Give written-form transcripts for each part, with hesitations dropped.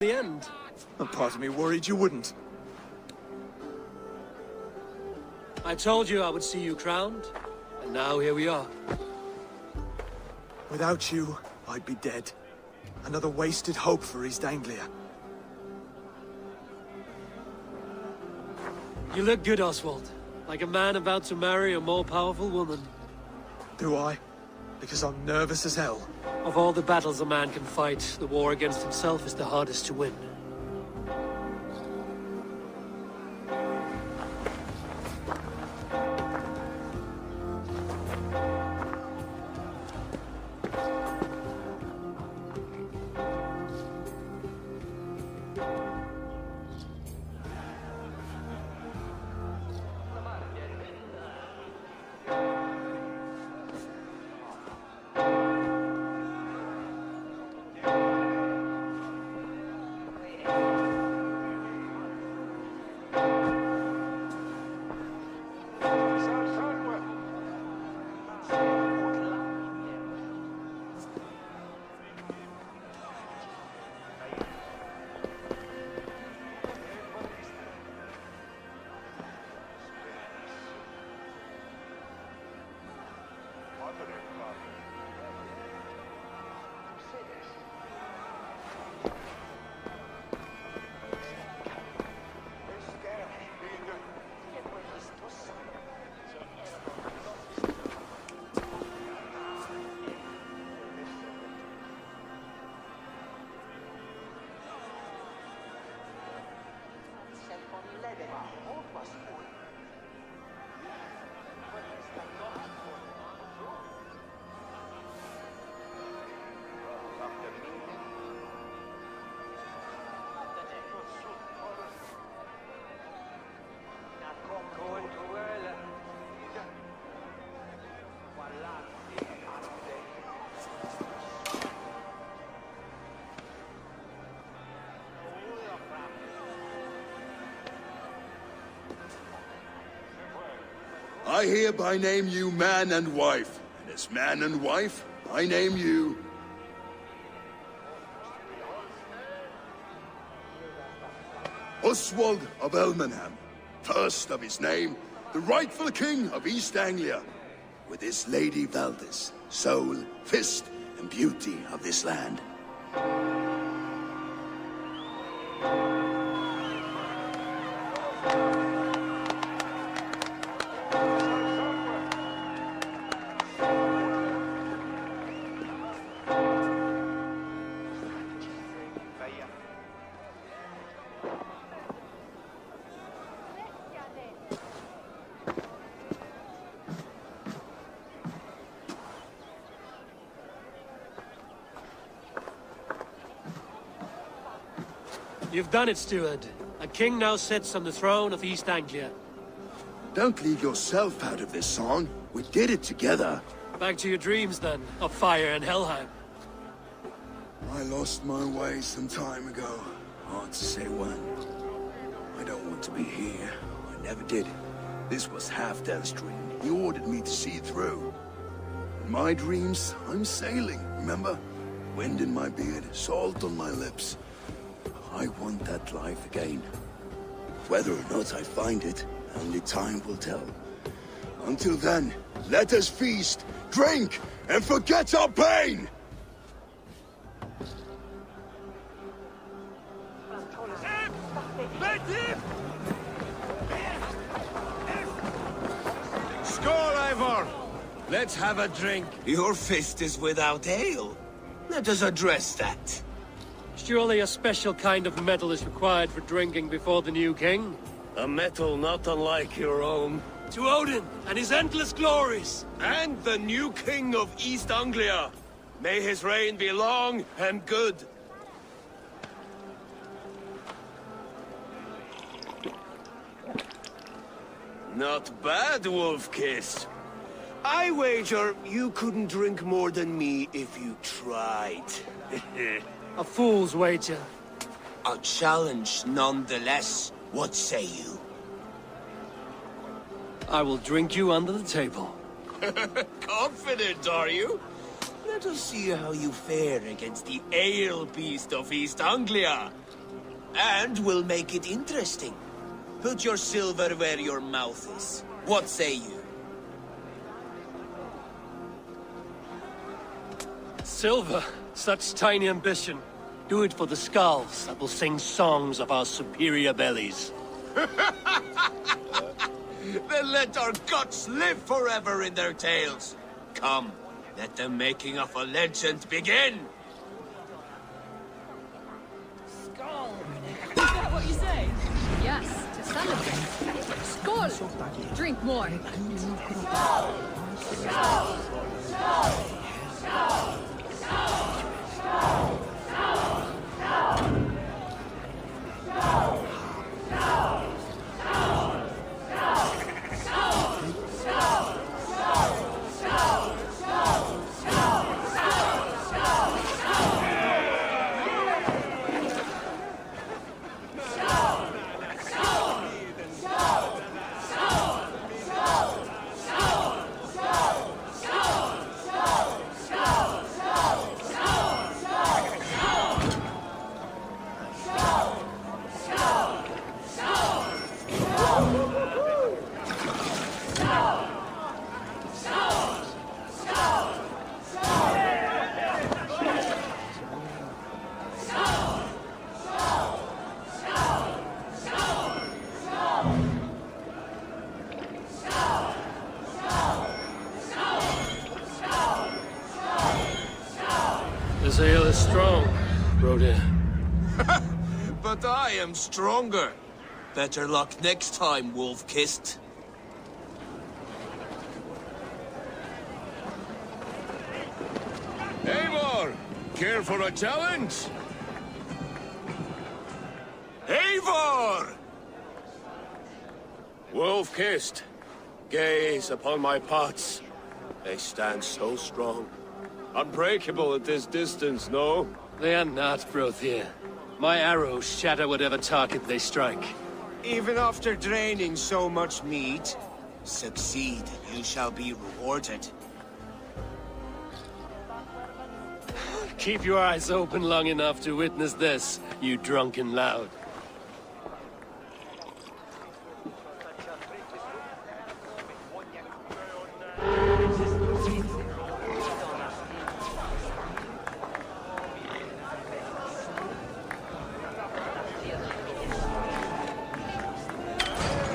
the end. A part of me worried you wouldn't. I told you I would see you crowned, and now here we are. Without you, I'd be dead. Another wasted hope for East Anglia. You look good, Oswald. Like a man about to marry a more powerful woman. Do I? Because I'm nervous as hell. Of all the battles a man can fight, the war against himself is the hardest to win. I hereby name you man and wife, and as man and wife, I name you... Oswald of Elmenham, first of his name, the rightful king of East Anglia, with his lady Valdis, soul, fist, and beauty of this land. You've done it, steward. A king now sits on the throne of East Anglia. Don't leave yourself out of this song. We did it together. Back to your dreams, then, of fire and Helheim. I lost my way some time ago. Hard to say when. I don't want to be here. I never did. This was Halfdan's dream. He ordered me to see it through. In my dreams, I'm sailing, remember? Wind in my beard, salt on my lips. I want that life again. Whether or not I find it, only time will tell. Until then, let us feast, drink, and forget our pain! Skål, Ivor! Let's have a drink. Your fist is without ale. Let us address that. Surely a special kind of metal is required for drinking before the new king? A metal not unlike your own. To Odin and his endless glories! And the new king of East Anglia. May his reign be long and good. Not bad, Wolf-Kiss. I wager you couldn't drink more than me if you tried. A fool's wager. A challenge nonetheless. What say you? I will drink you under the table. Confident, are you? Let us see how you fare against the ale beast of East Anglia. And we'll make it interesting. Put your silver where your mouth is. What say you? Silver, such tiny ambition. Do it for the skulls that will sing songs of our superior bellies. Then let our guts live forever in their tails. Come, let the making of a legend begin. Is that what you say? Yes, to celebrate. Skål! Drink more. This ale is strong, Brodir. But I am stronger. Better luck next time, Wolf-Kissed. Eivor, care for a challenge? Eivor! Wolf-kissed, gaze upon my pots. They stand so strong. Unbreakable at this distance, no? They are not, Brodir. My arrows shatter whatever target they strike. Even after draining so much meat, succeed, you shall be rewarded. Keep your eyes open long enough to witness this, you drunken loud.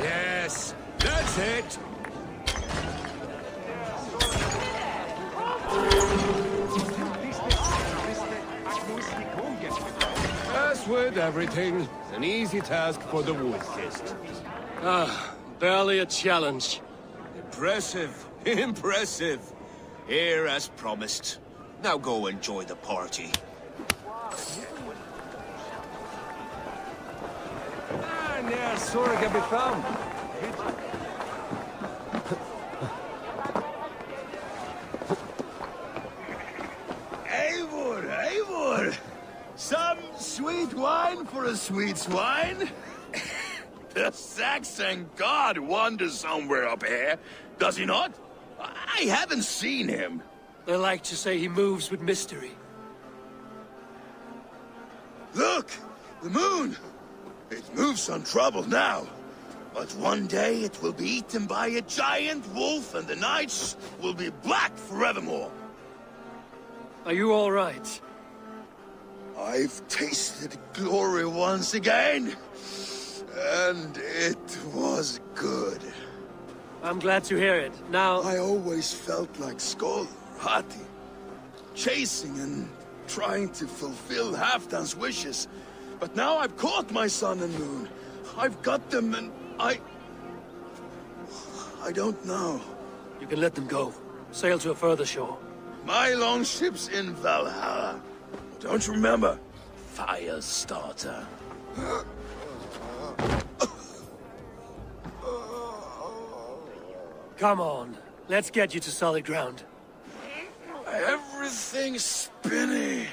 Yes, that's it! As with everything, an easy task for the Wolf-kissed. Barely a challenge. Impressive, impressive. Here as promised. Now go enjoy the party. Eivor, Eivor! Some sweet wine for a sweet swine? The Saxon god wanders somewhere up here, does he not? I haven't seen him. They like to say he moves with mystery. Look! The moon! It moves untroubled now. But one day it will be eaten by a giant wolf and the nights will be black forevermore. Are you all right? I've tasted glory once again. And it was good. I'm glad to hear it. Now, I always felt like Skoll, Hati. Chasing and trying to fulfill Halfdan's wishes. But now I've caught my sun and moon. I've got them and I don't know. you can let them go. Sail to a further shore. My longship's in Valhalla. Don't you remember? Firestarter. Come on. Let's get you to solid ground. Everything's spinny.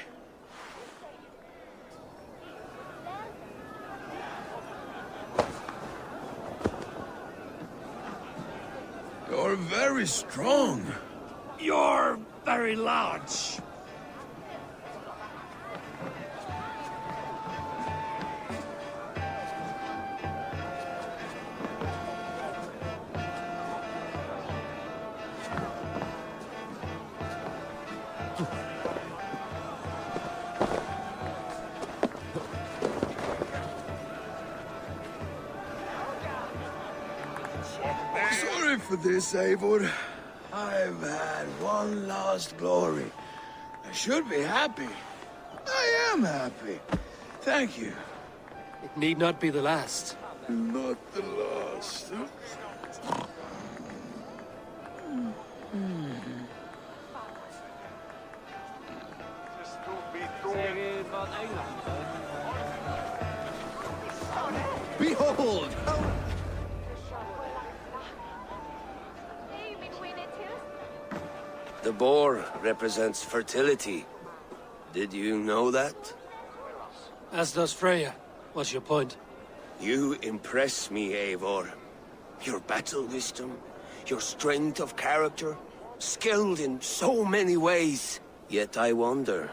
You're very strong. You're very large. for this, Eivor. I've had one last glory. I should be happy. I am happy. Thank you. It need not be the last. Not the last. Behold! The boar represents fertility. Did you know that? As does Freya. What's your point? You impress me, Eivor. Your battle wisdom, your strength of character, skilled in so many ways. Yet I wonder,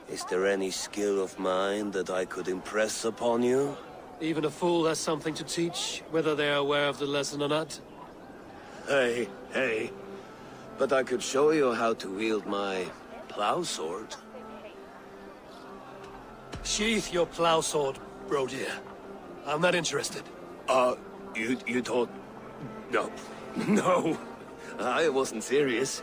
is there any skill of mine that I could impress upon you? Even a fool has something to teach, whether they are aware of the lesson or not. Hey. But I could show you how to wield my plow sword. Sheath your plow sword, bro dear. I'm not interested. You thought... No. No. I wasn't serious.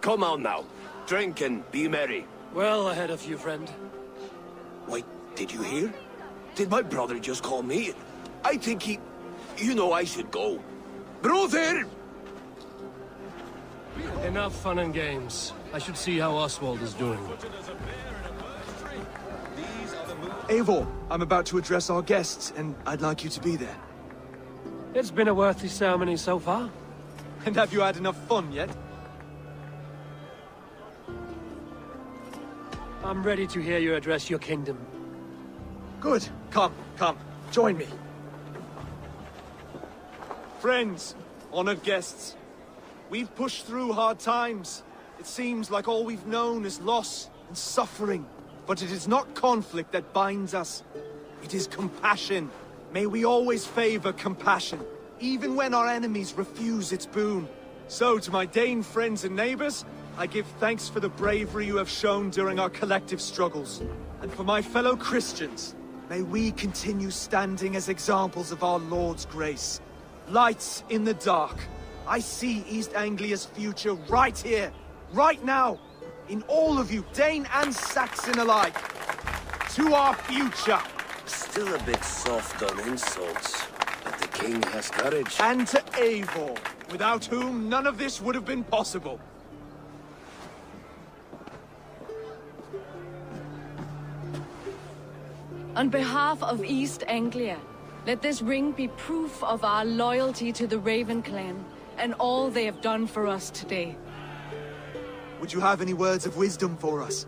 Come on now. Drink and be merry. Well ahead of you, friend. Wait, did you hear? Did my brother just call me? I think he... You know I should go. Brother! Enough fun and games. I should see how Oswald is doing. Eivor, I'm about to address our guests, and I'd like you to be there. It's been a worthy ceremony so far. And have you had enough fun yet? I'm ready to hear you address your kingdom. Good. Come. Join me. Friends, honored guests, we've pushed through hard times. It seems like all we've known is loss and suffering. But it is not conflict that binds us. It is compassion. May we always favor compassion, even when our enemies refuse its boon. So, to my Dane friends and neighbors, I give thanks for the bravery you have shown during our collective struggles. And for my fellow Christians, may we continue standing as examples of our Lord's grace. Lights in the dark. I see East Anglia's future right here, right now. In all of you, Dane and Saxon alike. To our future. Still a bit soft on insults, but the king has courage. And to Eivor, without whom none of this would have been possible. On behalf of East Anglia, let this ring be proof of our loyalty to the Raven clan and all they have done for us today. Would you have any words of wisdom for us?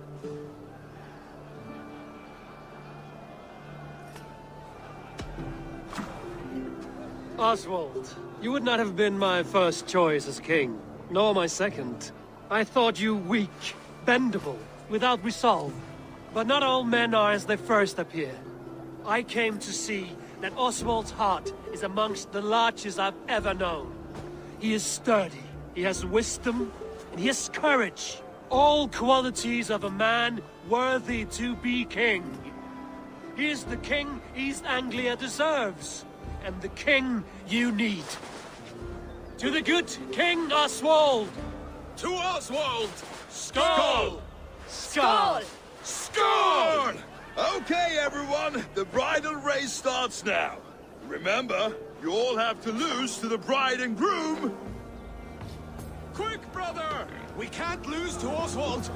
Oswald, you would not have been my first choice as king, nor my second. I thought you weak, bendable, without resolve. But not all men are as they first appear. I came to see that Oswald's heart is amongst the largest I've ever known. He is sturdy, he has wisdom, and he has courage. All qualities of a man worthy to be king. He is the king East Anglia deserves, and the king you need. To the good King Oswald! To Oswald! Skull! Skull! Score! Okay, everyone, the bridal race starts now. Remember, you all have to lose to the bride and groom. Quick, brother! We can't lose to Oswald!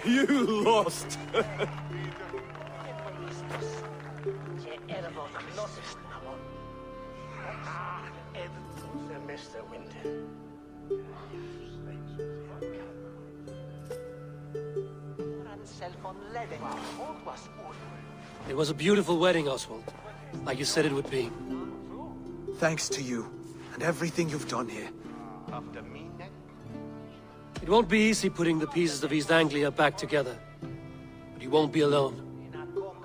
You lost! It was a beautiful wedding, Oswald. Like you said it would be. Thanks to you, and everything you've done here. It won't be easy putting the pieces of East Anglia back together. But you won't be alone.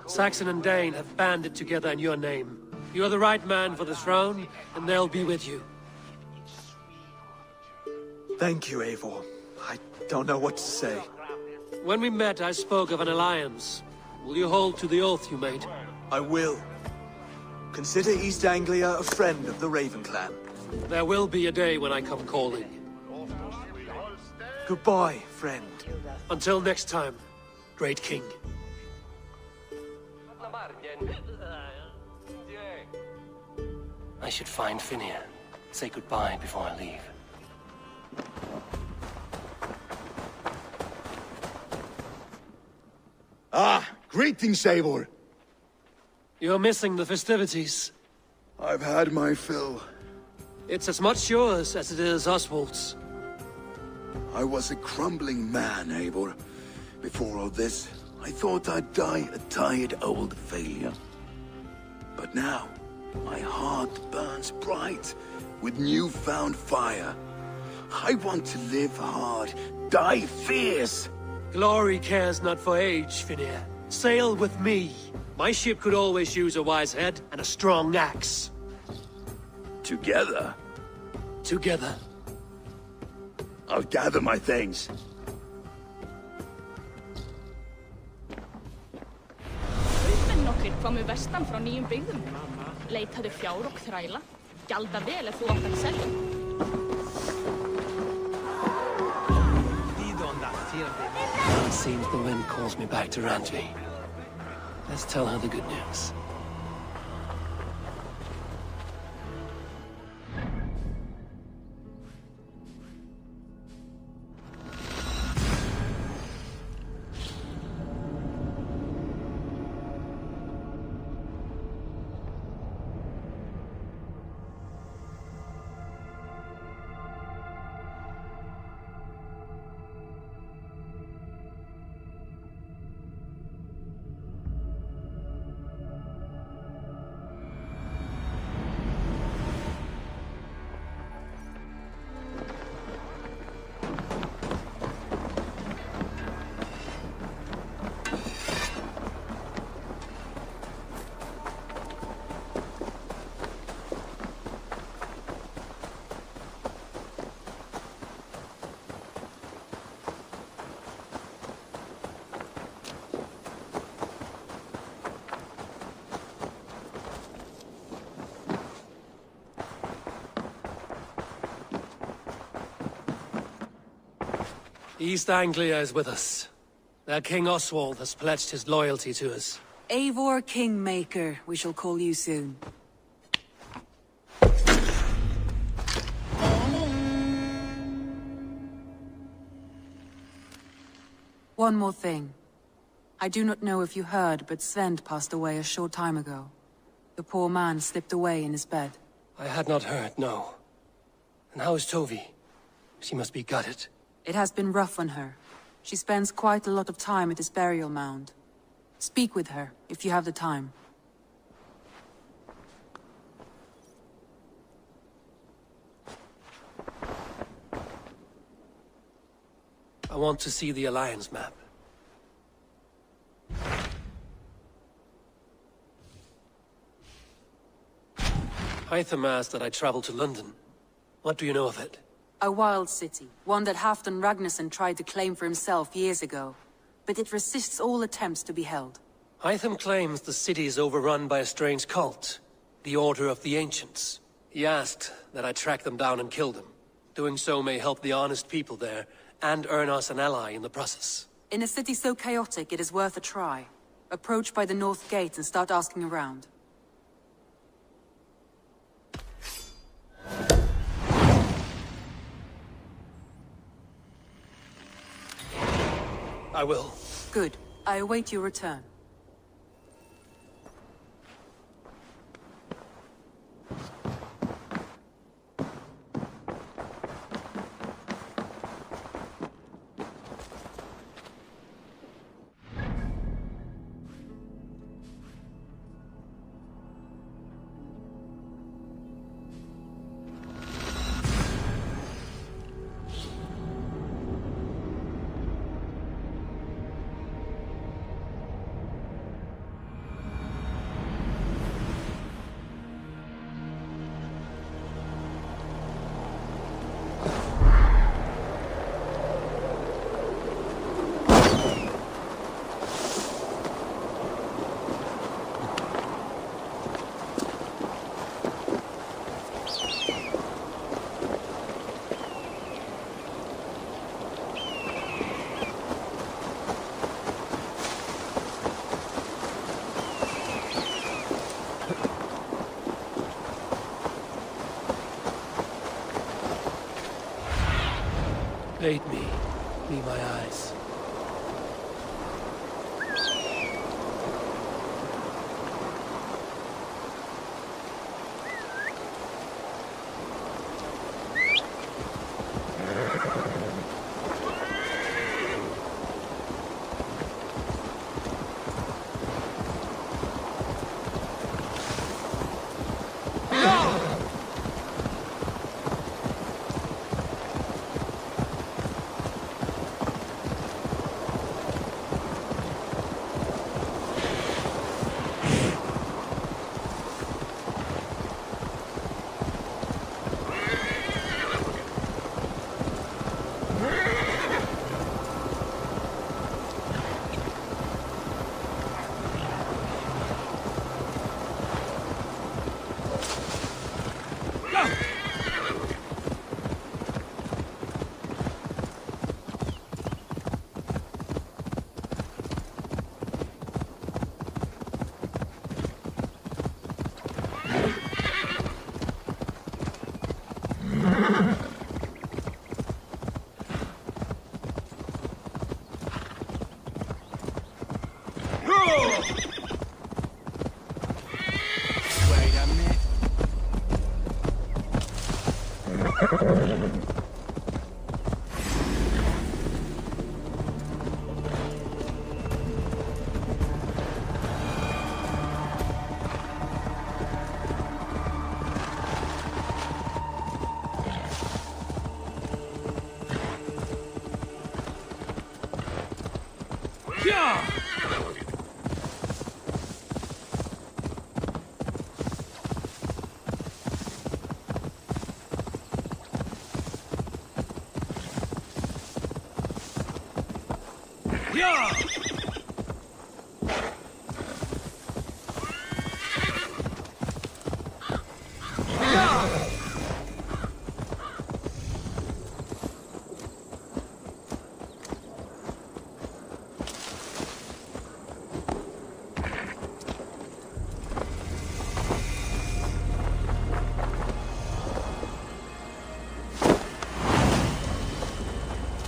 Saxon and Dane have banded together in your name. You are the right man for the throne, and they'll be with you. Thank you, Eivor. I don't know what to say. When we met, I spoke of an alliance. Will you hold to the oath you made? I will. Consider East Anglia a friend of the Raven clan. There will be a day when I come calling. Goodbye, friend. Until next time, great king. I should find Finnear. Say goodbye before I leave. Ah, greetings, Eivor. You're missing the festivities. I've had my fill. It's as much yours as it is Oswald's. I was a crumbling man, Eivor. Before all this, I thought I'd die a tired old failure. But now, my heart burns bright with newfound fire. I want to live hard, die fierce. Glory cares not for age, Finnear. Sail with me. My ship could always use a wise head and a strong axe. Together, Together. I'll gather my things. Kaupmenn nokkrir komu vestan frá nýjum byggðum. Leitaðu fjár og þræla. Gjalda vel ef þú átt að selja. It seems the wind calls me back to Randvi. Let's tell her the good news. East Anglia is with us. Their King Oswald has pledged his loyalty to us. Eivor Kingmaker, we shall call you soon. One more thing. I do not know if you heard, but Svend passed away a short time ago. The poor man slipped away in his bed. I had not heard, no. And how is Tovi? She must be gutted. It has been rough on her. She spends quite a lot of time at his burial mound. Speak with her, if you have the time. I want to see the Alliance map. Hytham asked that I travel to London. What do you know of it? A wild city, one that Halfdan Ragnarsson tried to claim for himself years ago. But it resists all attempts to be held. Hytham claims the city is overrun by a strange cult, the Order of the Ancients. He asked that I track them down and kill them. Doing so may help the honest people there, and earn us an ally in the process. In a city so chaotic, it is worth a try. Approach by the North Gate and start asking around. I will. Good. I await your return. Aid me. Be my eyes.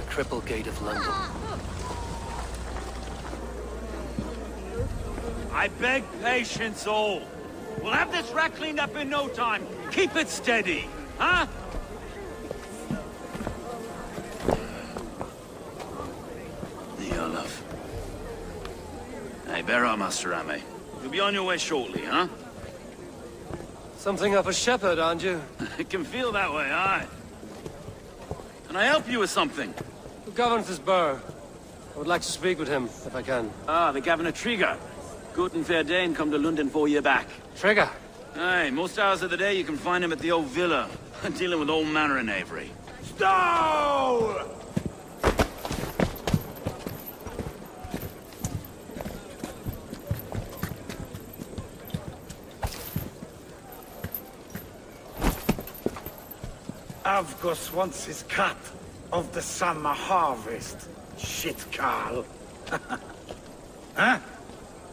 Cripplegate of London. I beg patience, all. We'll have this rat cleaned up in no time. Keep it steady, huh? Here, love. Hey, bear up, Master Ame. You'll be on your way shortly, huh? Something of a shepherd, aren't you? It can feel that way, aye. Can I help you with something? Who governs this burgh? I would like to speak with him, if I can. Ah, the Governor Trigger. Good and fair Dane come to London 4 year back. Trigger? Aye, most hours of the day you can find him at the old villa, dealing with all manner in Avery. Stow! Avgos wants his cut of the summer harvest. Shit, Carl. Huh?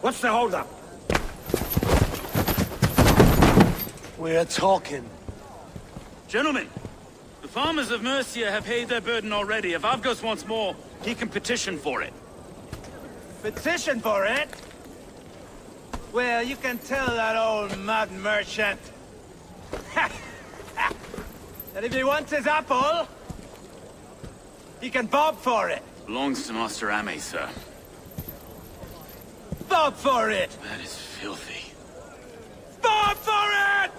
What's the holdup? We're talking. Gentlemen, the farmers of Mercia have paid their burden already. If Avgos wants more, he can petition for it. Petition for it? Well, you can tell that old mud merchant that if he wants his apple, he can bob for it. Belongs to Master Ame, sir. Bob for it! That is filthy. Bob for it!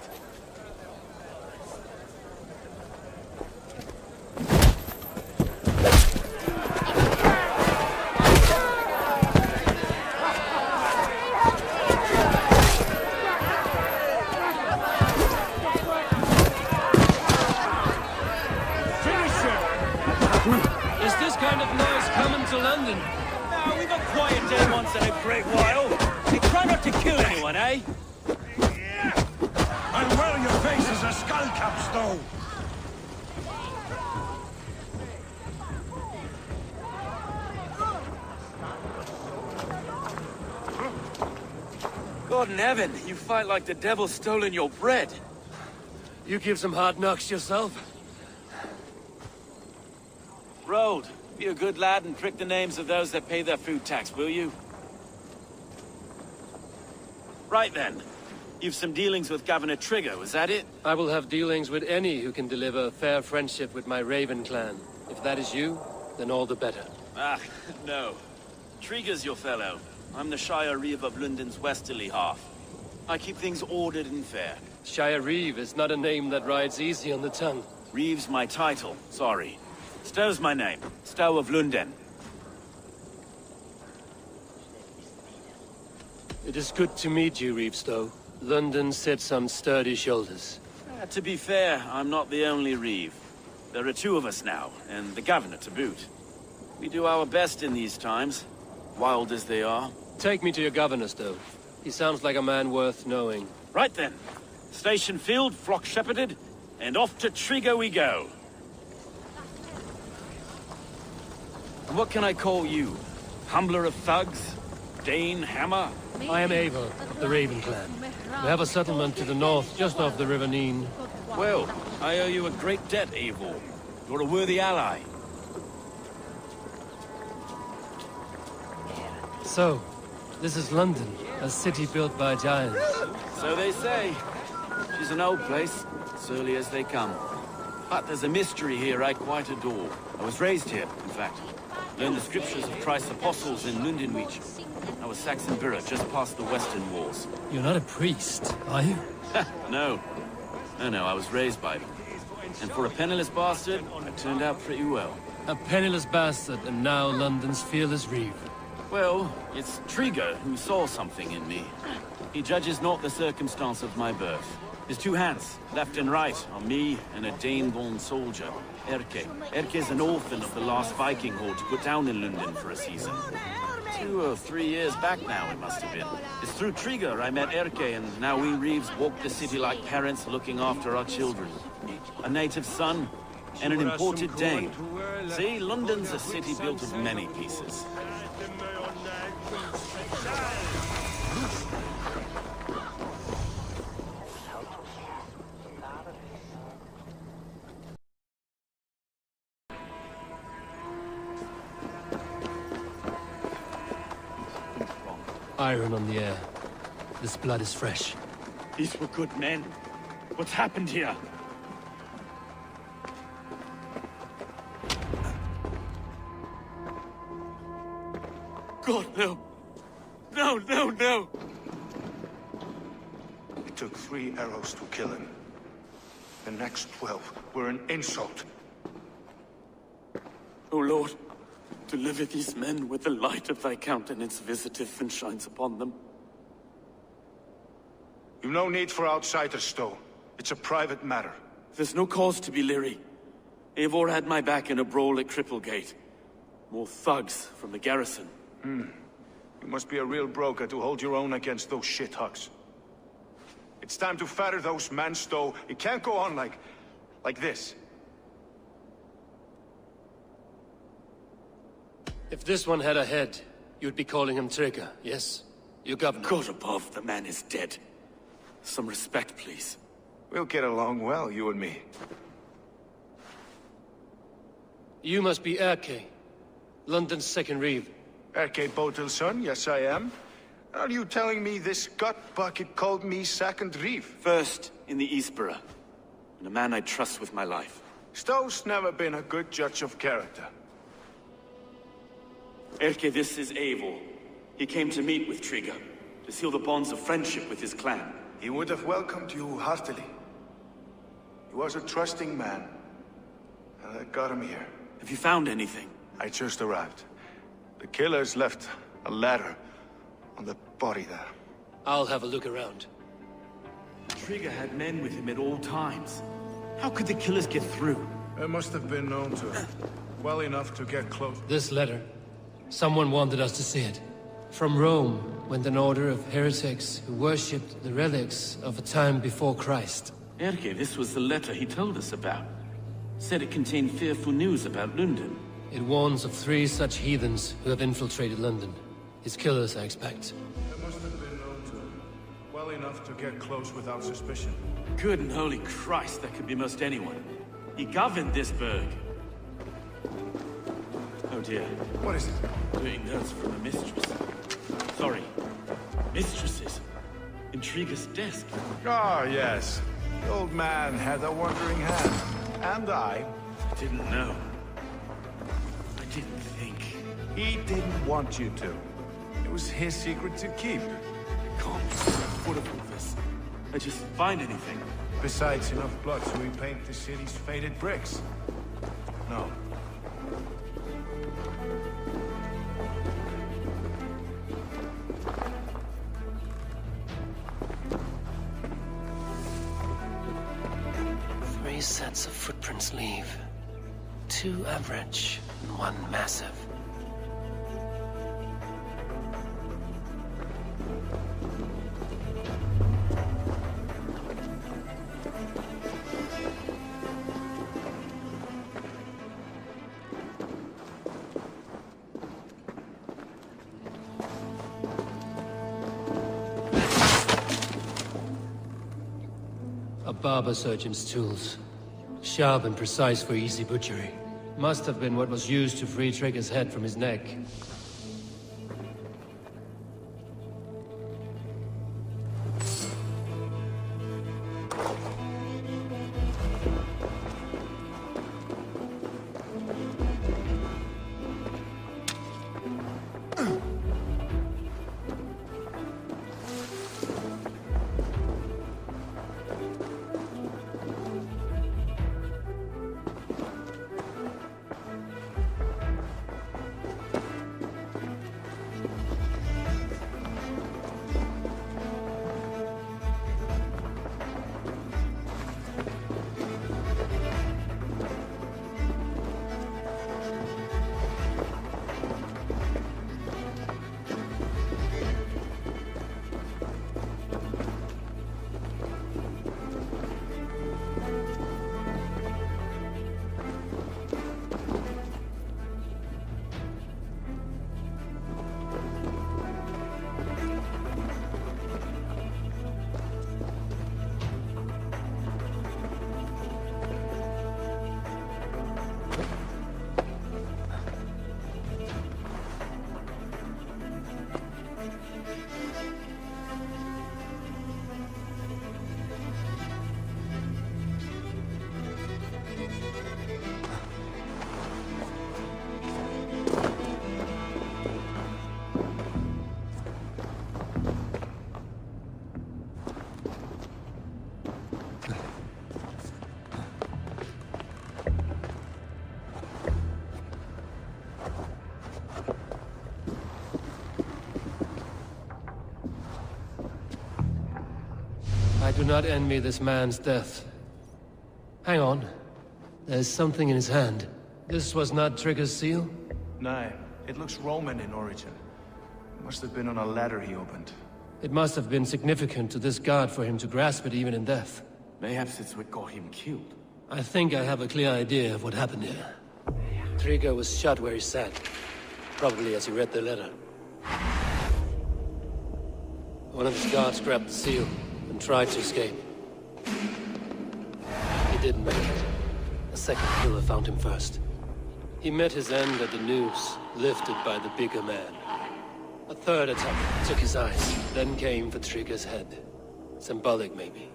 Is this kind of noise coming to London? Now, we've a quiet day once in a great while. Hey, try not to kill anyone, eh? And well, your face is a skull capstone. God in heaven, you fight like the devil's stolen your bread. You give some hard knocks yourself. Road, be a good lad and prick the names of those that pay their food tax, will you? Right then. You've some dealings with Governor Trigger, was that it? I will have dealings with any who can deliver a fair friendship with my Raven clan. If that is you, then all the better. Ah, no. Trigger's your fellow. I'm the Shire Reeve of London's westerly half. I keep things ordered and fair. Shire Reeve is not a name that rides easy on the tongue. Reeve's my title, sorry. Stow's my name. Stow of Lunden. It is good to meet you, Reeve Stow. London sits on sturdy shoulders. To be fair, I'm not the only Reeve. There are two of us now, and the governor to boot. We do our best in these times, wild as they are. Take me to your governor, Stow. He sounds like a man worth knowing. Right then. Station filled, flock shepherded, and off to Trigger we go. And what can I call you? Humbler of thugs? Dane Hammer? I am Eivor of the Raven clan. We have a settlement to the north, just off the River Neen. Well, I owe you a great debt, Eivor. You're a worthy ally. So, this is London, a city built by giants. So they say. She's an old place, surly as they come. But there's a mystery here I quite adore. I was raised here, in fact. Learned the scriptures of Christ's apostles in Lundenwich. I was Saxon Borough, just past the western walls. You're not a priest, are you? No. No, I was raised by them. And for a penniless bastard, I turned out pretty well. A penniless bastard, and now London's fearless Reeve. Well, it's Trigger who saw something in me. He judges not the circumstance of my birth. His two hands, left and right, on me and a Dane-born soldier, Erke. Erke's an orphan of the last Viking horde put down in London for a season. 2 or 3 years back now, it must have been. It's through Trigger I met Erke, and now we Reeves walk the city like parents looking after our children. A native son, and an imported Dane. See, London's a city built of many pieces. Iron on the air. This blood is fresh. These were good men. What's happened here? God, no. No. It took 3 arrows to kill him. The next 12 were an insult. O Lord, deliver these men with the light of thy countenance visiteth and shines upon them. You've no need for outsiders, Stow. It's a private matter. There's no cause to be leery. Eivor had my back in a brawl at Cripplegate. More thugs from the garrison. You must be a real broker to hold your own against those shithugs. It's time to fetter those men, Stow. It can't go on like this. If this one had a head, you'd be calling him Trigger, yes? Your governor. God above, the man is dead. Some respect, please. We'll get along well, you and me. You must be Erke, London's second Reeve. Erke Botel's son, yes I am. Are you telling me this gut bucket called me second Reeve? First in the Eastborough, and a man I trust with my life. Stow's never been a good judge of character. Erke, this is Eivor. He came to meet with Trigger, to seal the bonds of friendship with his clan. He would have welcomed you heartily. He was a trusting man, and I got him here. Have you found anything? I just arrived. The killers left a letter on the body there. I'll have a look around. Trigger had men with him at all times. How could the killers get through? They must have been known to him. Well enough to get close. This letter. Someone wanted us to see it. From Rome went an order of heretics who worshipped the relics of a time before Christ. Erke, this was the letter he told us about. Said it contained fearful news about London. It warns of 3 such heathens who have infiltrated London. His killers, I expect. They must have been known to him. Well enough to get close without suspicion. Good and holy Christ, that could be most anyone. He governed this burg. Oh dear. What is it? Doing notes from a mistress. Sorry. Mistresses. Intrigue's desk. Ah, yes. The old man had a wandering hand. And I. Didn't know. I didn't think. He didn't want you to. It was his secret to keep. I can't be full of all this. I just find anything. Besides enough blood to repaint the city's faded bricks. No. Three sets of footprints leave. 2 average and 1 massive. A barber surgeon's tools. Sharp and precise for easy butchery. Must have been what was used to free Trigger's head from his neck. I do not envy this man's death. Hang on. There's something in his hand. This was not Trigger's seal? No, it looks Roman in origin. Must have been on a ladder he opened. It must have been significant to this god for him to grasp it even in death. Mayhaps it's what got him killed. I think I have a clear idea of what happened here. Trigger was shot where he sat. Probably as he read the letter. One of his guards grabbed the seal and tried to escape. He didn't make it. A second killer found him first. He met his end at the noose, lifted by the bigger man. A third attack took his eyes, then came for Trigger's head. Symbolic, maybe.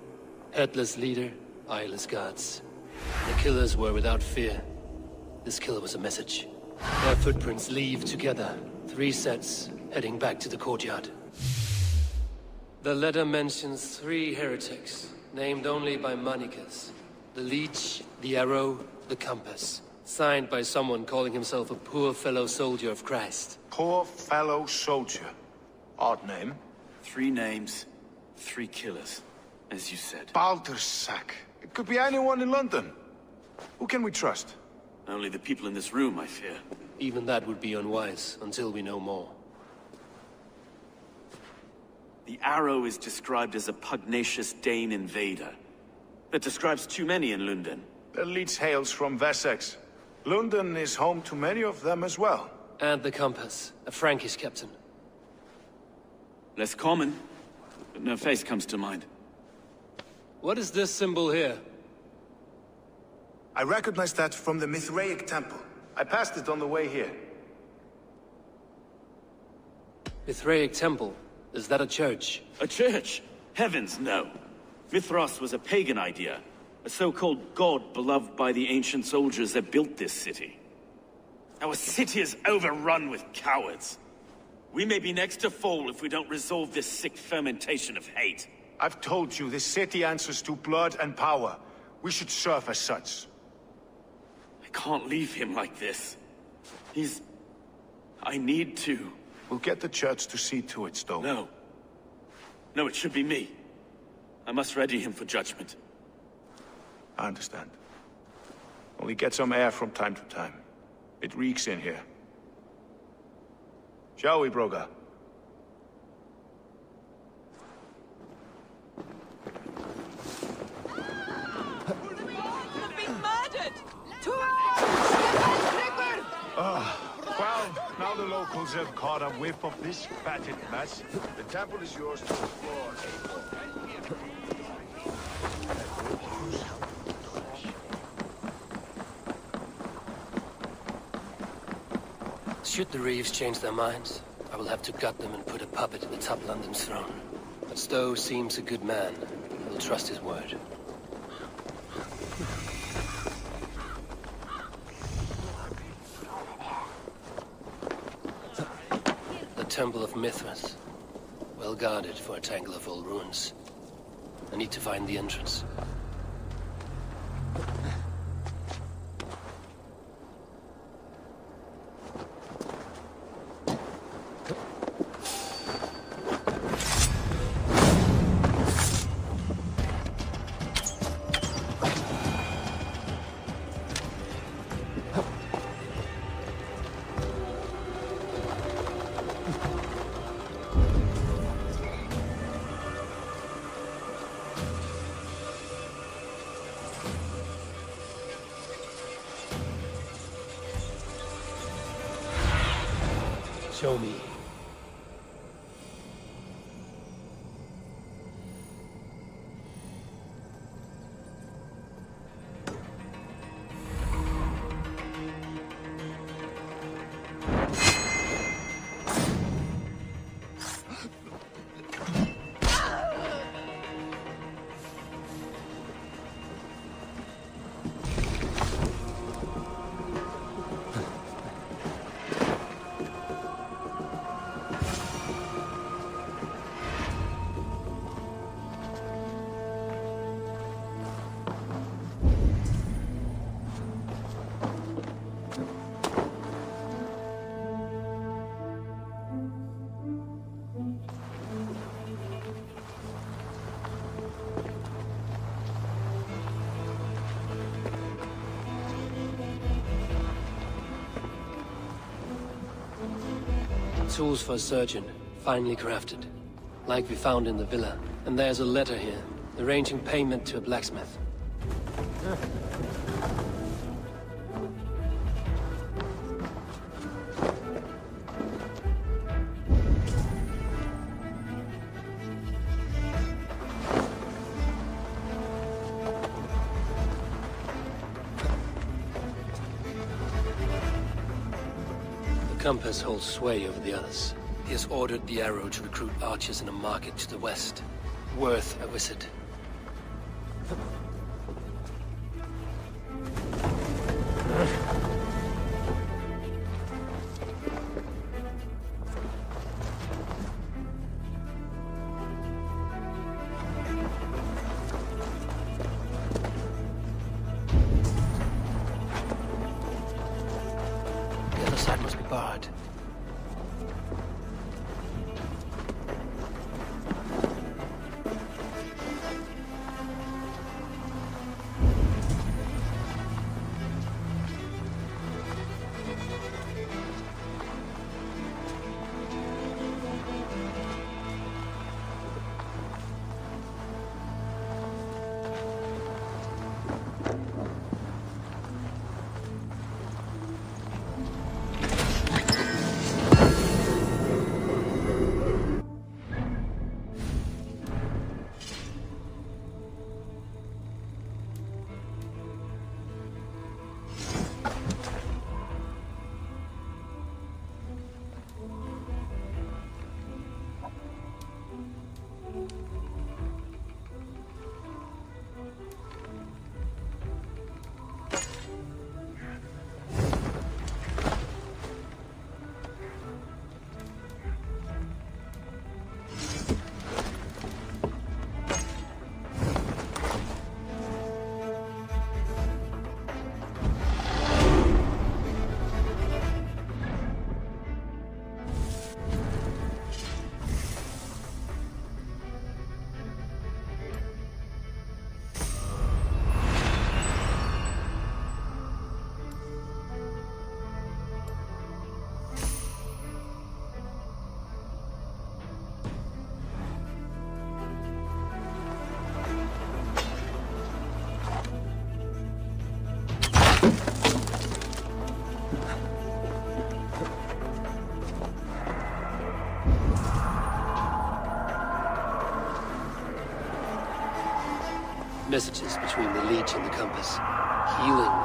Headless leader, eyeless guards. The killers were without fear. This kill was a message. Their footprints leave together. 3 sets, heading back to the courtyard. The letter mentions 3 heretics, named only by monikers. The Leech, the Arrow, the Compass. Signed by someone calling himself a poor fellow soldier of Christ. Poor fellow soldier. Odd name. 3 names, 3 killers, as you said. Baldersack. It could be anyone in London. Who can we trust? Only the people in this room, I fear. Even that would be unwise, until we know more. The Arrow is described as a pugnacious Dane invader. That describes too many in London. The Leech hails from Wessex. London is home to many of them as well. And the Compass, a Frankish captain. Less common, but no face comes to mind. What is this symbol here? I recognize that from the Mithraic temple. I passed it on the way here. Mithraic Temple. Is that a church? A church? Heavens, no. Mithras was a pagan idea. A so-called god beloved by the ancient soldiers that built this city. Our city is overrun with cowards. We may be next to fall if we don't resolve this sick fermentation of hate. I've told you, this city answers to blood and power. We should serve as such. I can't leave him like this. I need to. We'll get the church to see to it, Stone. No. No, it should be me. I must ready him for judgment. I understand. Only get some air from time to time. It reeks in here. Shall we, Broga? Well, now the locals have caught a whiff of this fatted mess. The temple is yours to explore, Eivor. Should the Reeves change their minds, I will have to gut them and put a puppet atop London's throne. But Stowe seems a good man. I will trust his word. The Temple of Mithras. Well guarded for a tangle of old ruins. I need to find the entrance. Show me. Tools for a surgeon, finely crafted. Like we found in the villa. And there's a letter here, arranging payment to a blacksmith. The compass holds sway over the others. He has ordered the arrow to recruit archers in a market to the west. Worth a visit. The other side must be barred. Messages between the Leech and the Compass. Healing,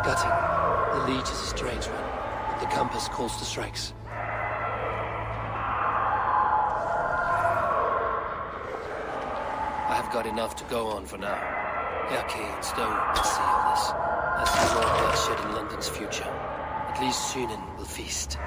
gutting. The Leech is a strange one, but the Compass calls to strikes. I have got enough to go on for now. Erke and Stowe will see all this. I see more bloodshed in London's future. At least Sýnin will feast.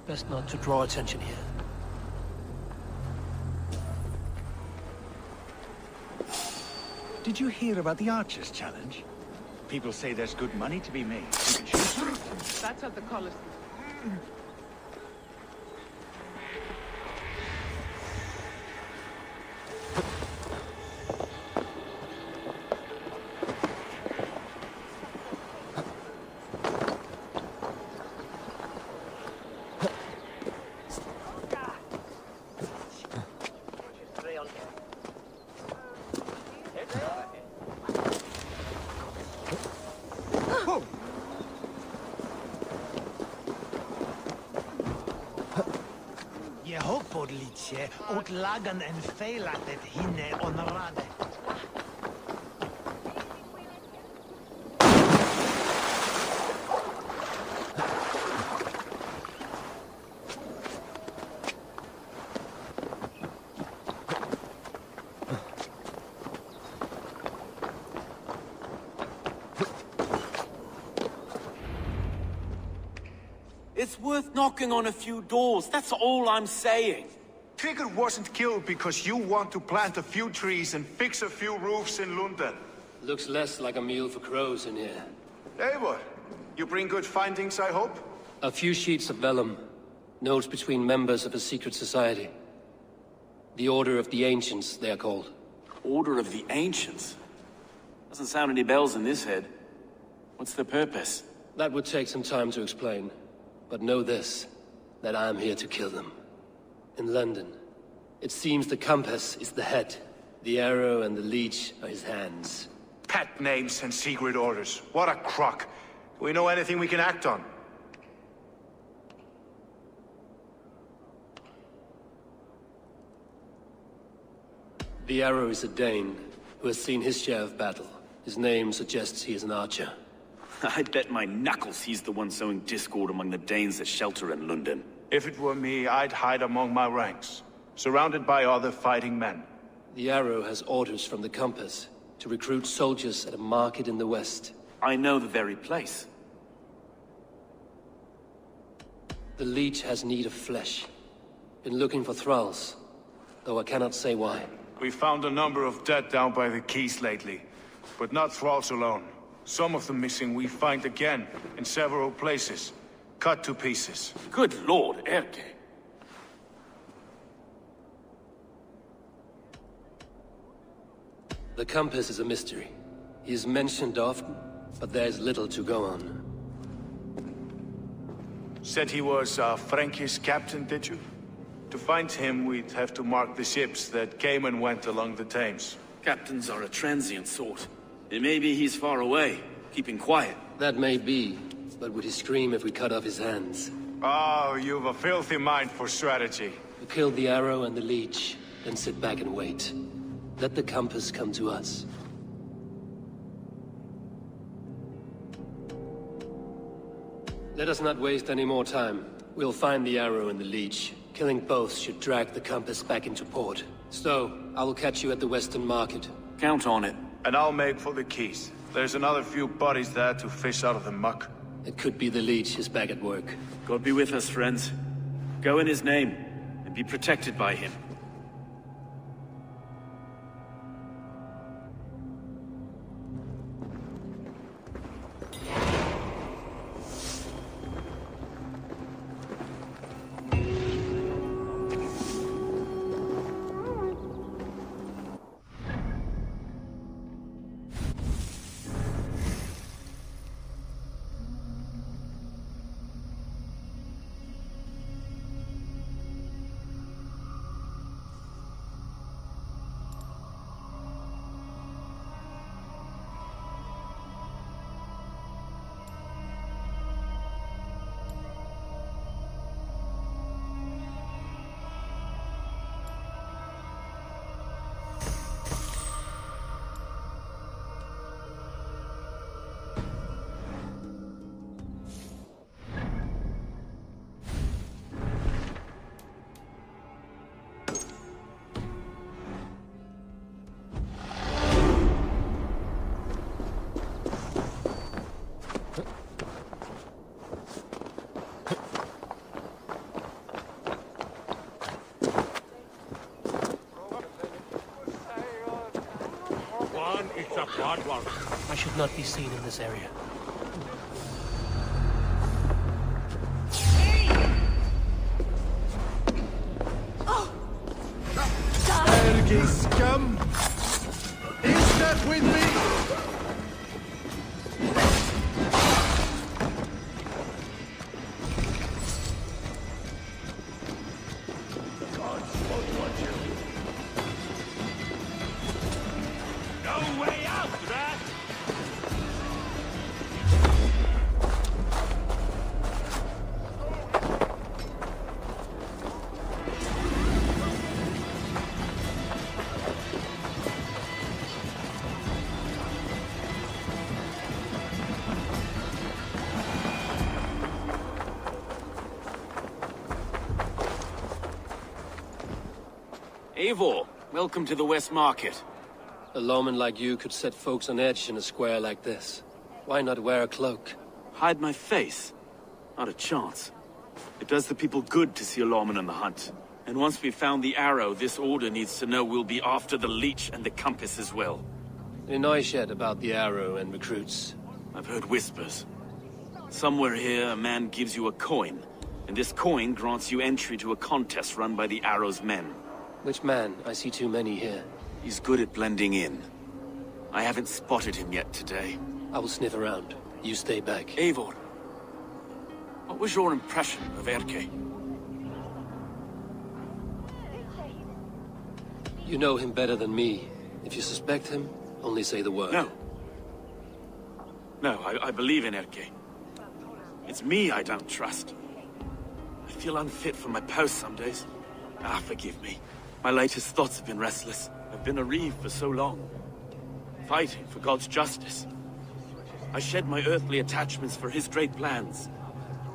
Best not to draw attention here. Did you hear about the Archers Challenge? People say there's good money to be made. You can shoot. That's at the Colosseum. Podlicie, utlagan en feilatet hinne onrade. It's worth knocking on a few doors, that's all I'm saying. Trigger wasn't killed because you want to plant a few trees and fix a few roofs in London. Looks less like a meal for crows in here. Eivor, you bring good findings, I hope? A few sheets of vellum. Notes between members of a secret society. The Order of the Ancients, they are called. Order of the Ancients? Doesn't sound any bells in this head. What's the purpose? That would take some time to explain. But know this, that I am here to kill them. In London, it seems the Compass is the head. The arrow and the leech are his hands. Pet names and secret orders. What a crock. Do we know anything we can act on? The arrow is a Dane, who has seen his share of battle. His name suggests he is an archer. I bet my knuckles he's the one sowing discord among the Danes that shelter in London. If it were me, I'd hide among my ranks, surrounded by other fighting men. The arrow has orders from the Compass to recruit soldiers at a market in the west. I know the very place. The leech has need of flesh. Been looking for thralls, though I cannot say why. We found a number of dead down by the quays lately, but not thralls alone. Some of the missing we find again in several places. Cut to pieces. Good lord, Erke. The Compass is a mystery. He is mentioned often, but there is little to go on. Said he was a Frankish captain, did you? To find him, we'd have to mark the ships that came and went along the Thames. Captains are a transient sort. It may be he's far away, keeping quiet. That may be, But would he scream if we cut off his hands? Oh, you've a filthy mind for strategy. We kill the arrow and the leech, then sit back and wait. Let the compass come to us. Let us not waste any more time. We'll find the arrow and the leech. Killing both should drag the compass back into port. Stowe, I will catch you at the Western Market. Count on it. And I'll make for the keys. There's another few bodies there to fish out of the muck. It could be the leech is back at work. God be with us, friends. Go in his name, and be protected by him. I should not be seen in this area. Ergi scum! Is that with me? No way out, Rat! Eivor, welcome to the West Market. A lawman like you could set folks on edge in a square like this. Why not wear a cloak? Hide my face? Not a chance. It does the people good to see a lawman on the hunt. And once we've found the arrow, this order needs to know we'll be after the leech and the compass as well. Any noise yet about the arrow and recruits? I've heard whispers. Somewhere here, a man gives you a coin, and this coin grants you entry to a contest run by the arrow's men. Which man? I see too many here. He's good at blending in. I haven't spotted him yet today. I will sniff around. You stay back. Eivor, what was your impression of Erke? You know him better than me. If you suspect him, only say the word. No. No, I believe in Erke. It's me I don't trust. I feel unfit for my post some days. Forgive me. My latest thoughts have been restless. I've been a reeve for so long, fighting for God's justice. I shed my earthly attachments for his great plans.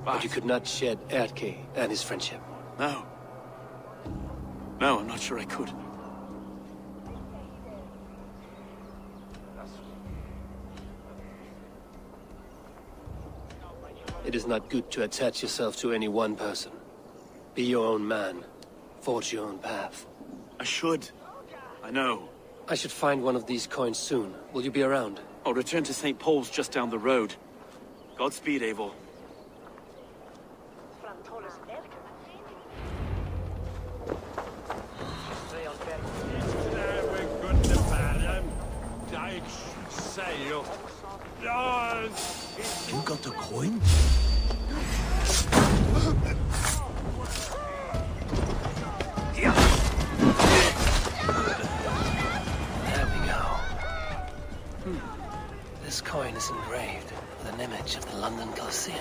But you could not shed Erke and his friendship. No. No, I'm not sure I could. It is not good to attach yourself to any one person. Be your own man. Forge your own path. I should. I know. I should find one of these coins soon. Will you be around? I'll return to St. Paul's just down the road. Godspeed, Eivor. You got the coin? There we go. This coin is engraved with an image of the London Colosseum.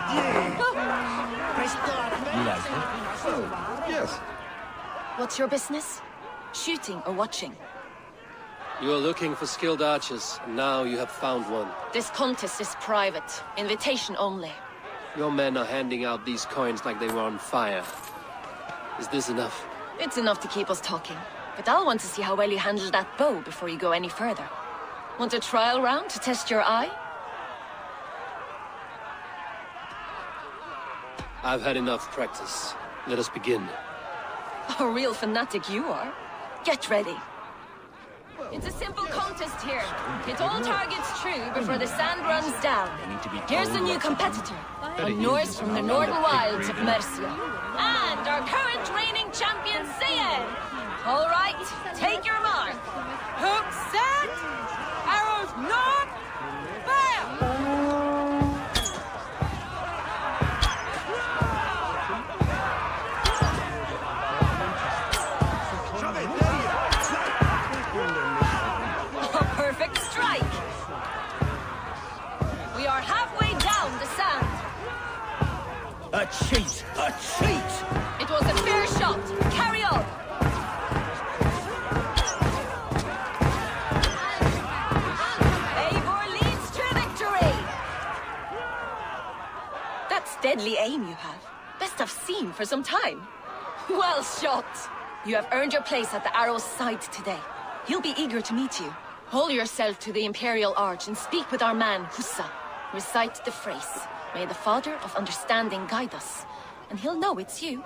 You like it? Yes. What's your business? Shooting or watching? You are looking for skilled archers, and now you have found one. This contest is private. Invitation only. Your men are handing out these coins like they were on fire. Is this enough? It's enough to keep us talking. But I'll want to see how well you handle that bow before you go any further. Want a trial round to test your eye? I've had enough practice. Let us begin. A real fanatic you are. Get ready. It's a simple contest here. Hit all targets true before the sand runs down. Here's the new competitor. A Norse from the northern wilds of Mercia. And our current reigning champion, Sia. All right, take your mark. Hook set. Arrows not. Fire! A perfect strike. We are halfway down the sand. A cheat! A cheat! It was a fair shot. Carry on. Eivor leads to victory. That's deadly aim you have. Best I've seen for some time. Well shot. You have earned your place at the arrow's side today. He'll be eager to meet you. Hold yourself to the Imperial Arch and speak with our man, Hussa. Recite the phrase. May the Father of Understanding guide us. And he'll know it's you.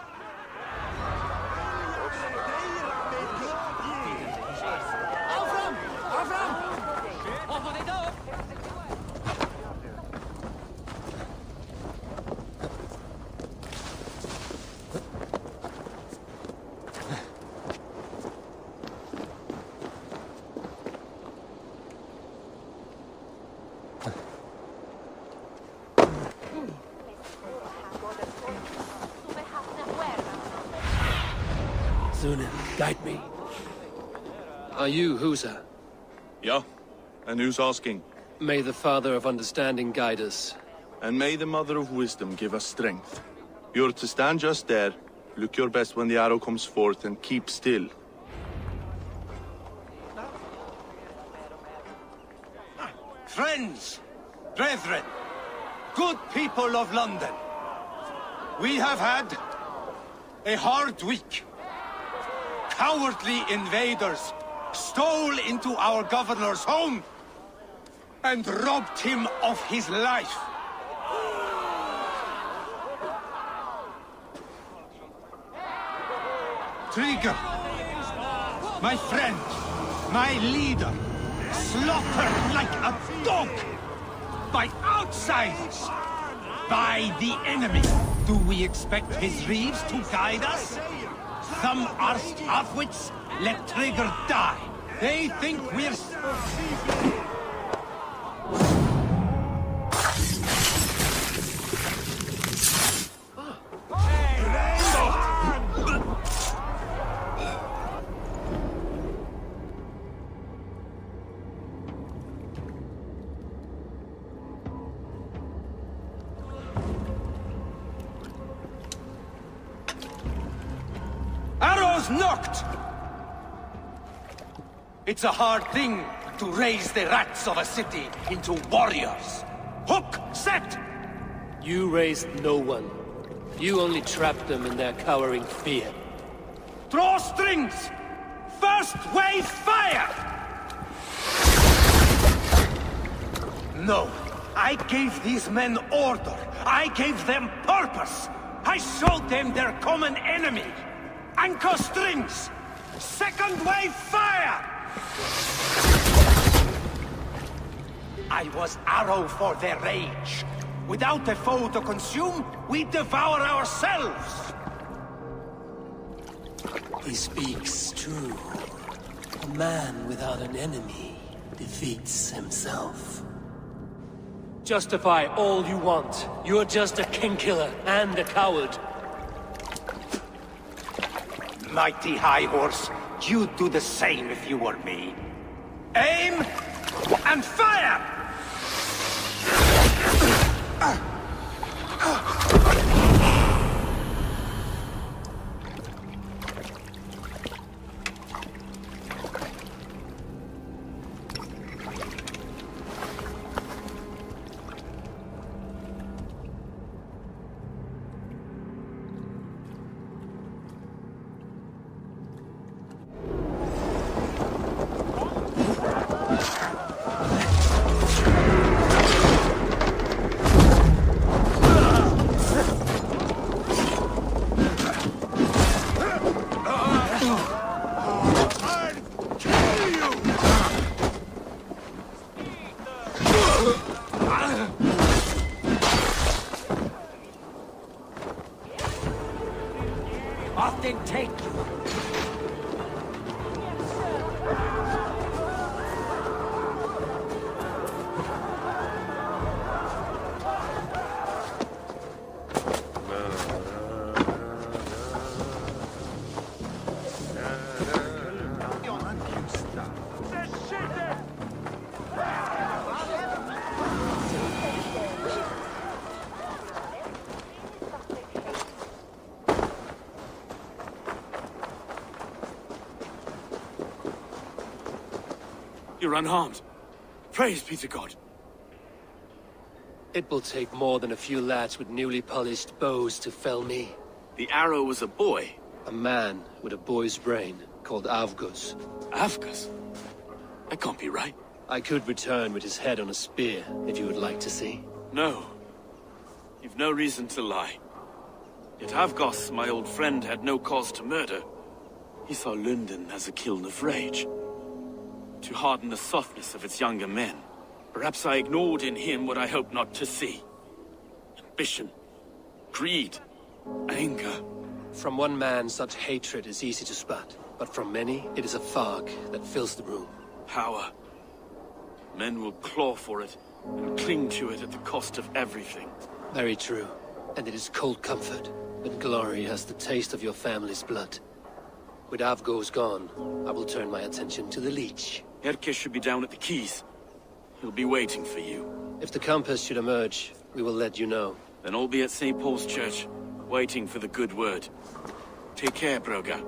Sunan, guide me. Are you Husa? Yeah, and who's asking? May the Father of Understanding guide us. And may the Mother of Wisdom give us strength. You're to stand just there, look your best when the arrow comes forth, and keep still. Friends, brethren, good people of London, we have had a hard week. Cowardly invaders stole into our governor's home and robbed him of his life. Trigger, my friend, my leader, slaughtered like a dog by outsiders, by the enemy. Do we expect his reeves to guide us? Some arsed halfwits let Trigger die. They think we're... Arrows knocked! It's a hard thing to raise the rats of a city into warriors. Hook, set! You raised no one. You only trapped them in their cowering fear. Draw strings! First wave fire! No, I gave these men order. I gave them purpose. I showed them their common enemy. Anchor strings! Second wave fire! I was arrow for their rage. Without a foe to consume, we devour ourselves! He speaks true. A man without an enemy defeats himself. Justify all you want. You're just a king-killer and a coward. Mighty High Horse, you'd do the same if you were me. Aim and fire! Often take you. You're unharmed. Praise be to God. It will take more than a few lads with newly polished bows to fell me. The arrow was a boy. A man with a boy's brain, called Avgus. Avgus? That can't be right. I could return with his head on a spear, if you would like to see. No. You've no reason to lie. Yet Avgos, my old friend, had no cause to murder. He saw London as a kiln of rage. To harden the softness of its younger men. Perhaps I ignored in him what I hoped not to see. Ambition, greed, anger. From one man, such hatred is easy to spot, but from many, it is a fog that fills the room. Power. Men will claw for it, and cling to it at the cost of everything. Very true. And it is cold comfort, but glory has the taste of your family's blood. With Avgos gone, I will turn my attention to the Leech. Erke should be down at the quays. He'll be waiting for you. If the compass should emerge, we will let you know. Then I'll be at St. Paul's Church, waiting for the good word. Take care, Broga.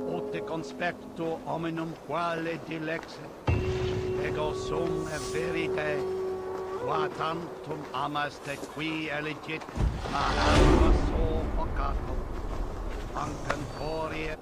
Ote conspecto hominum quale dilexit, ego sum e verite, qua tantum amaste qui elegit, ma alma so poccato, ancantorie.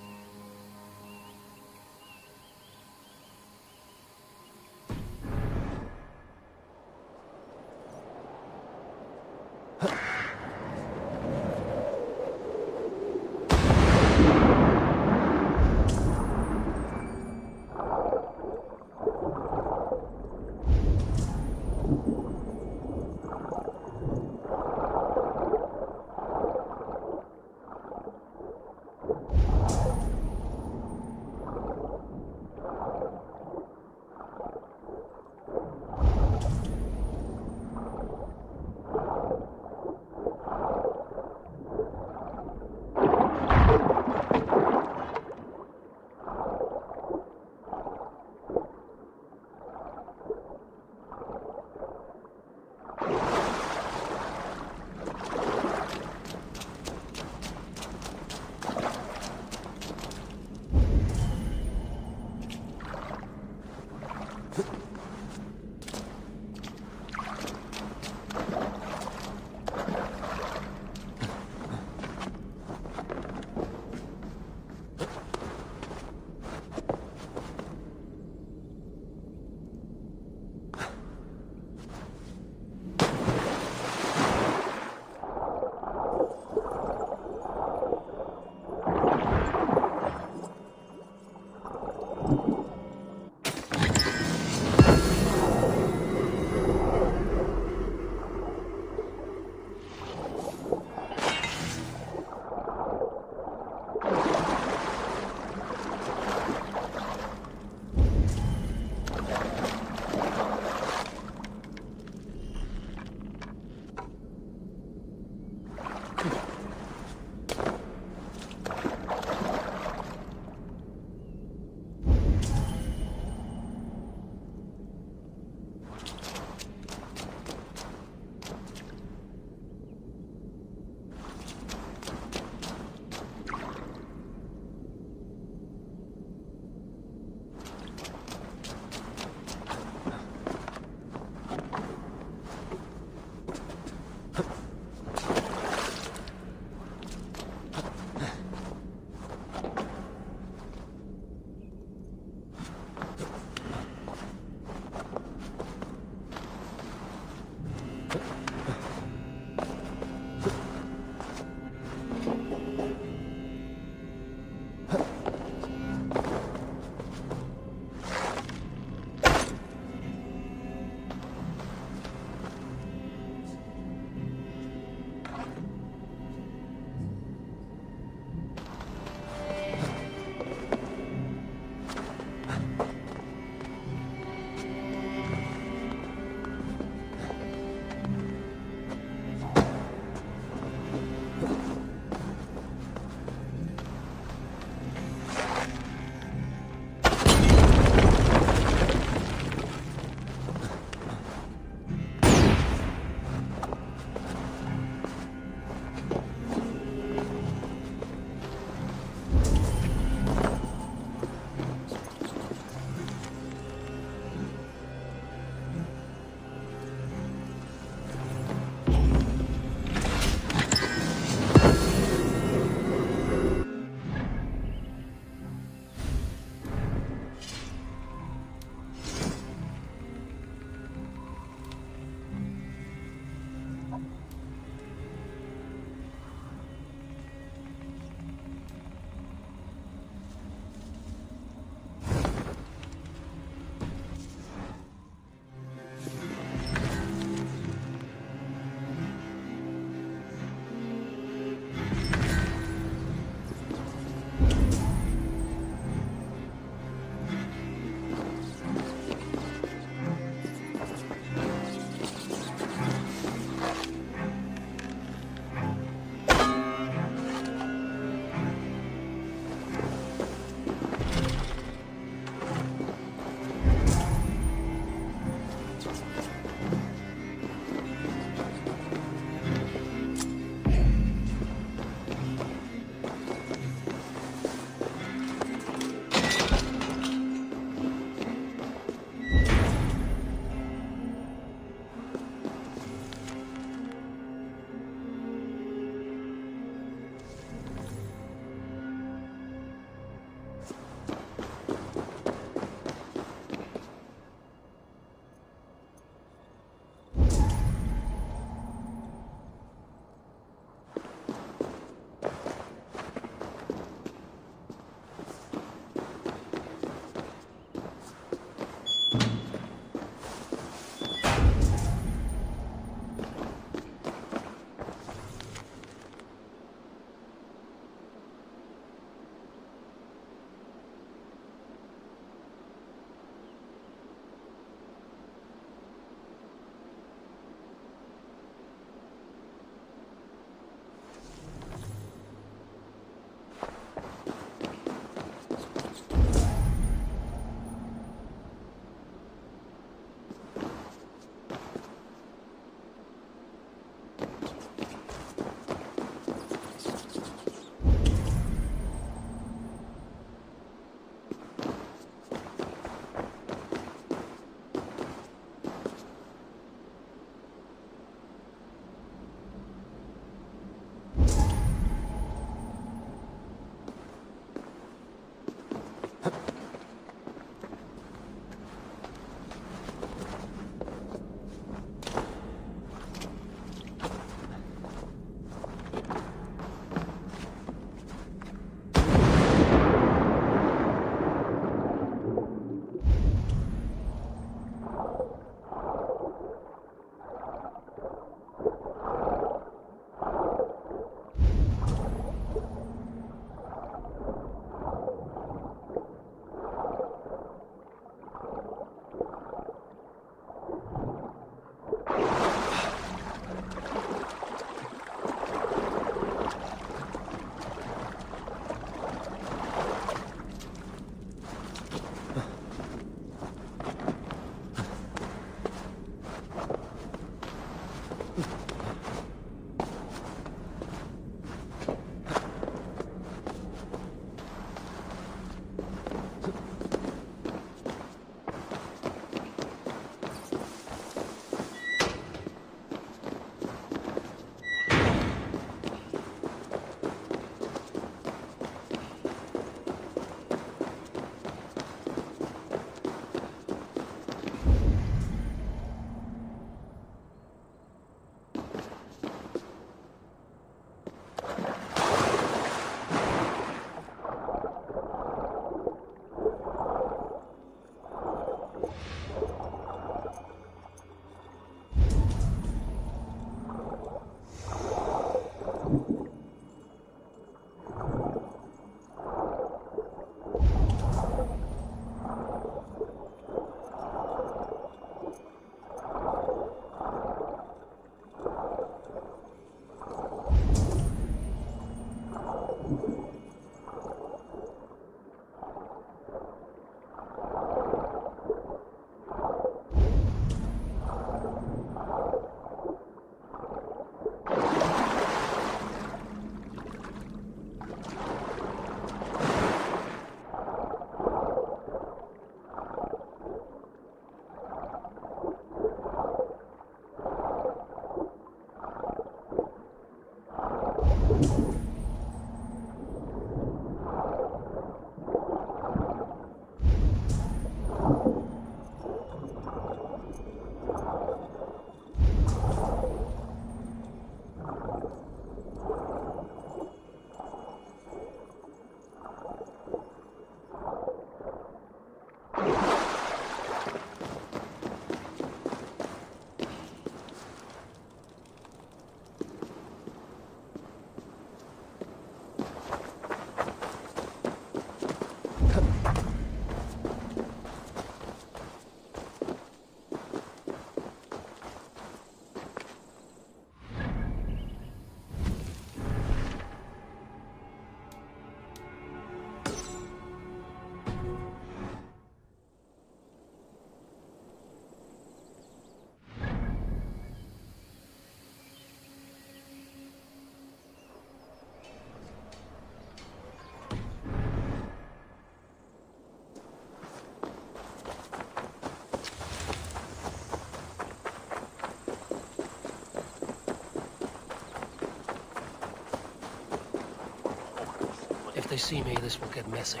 they see me, this will get messy.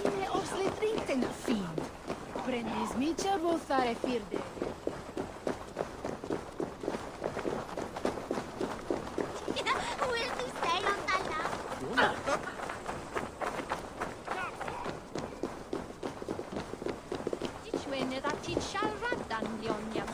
Ile osle drinken fiend. Brennis micha bothare firde. Will you stay on the Dichwene da tit shalradan lionia.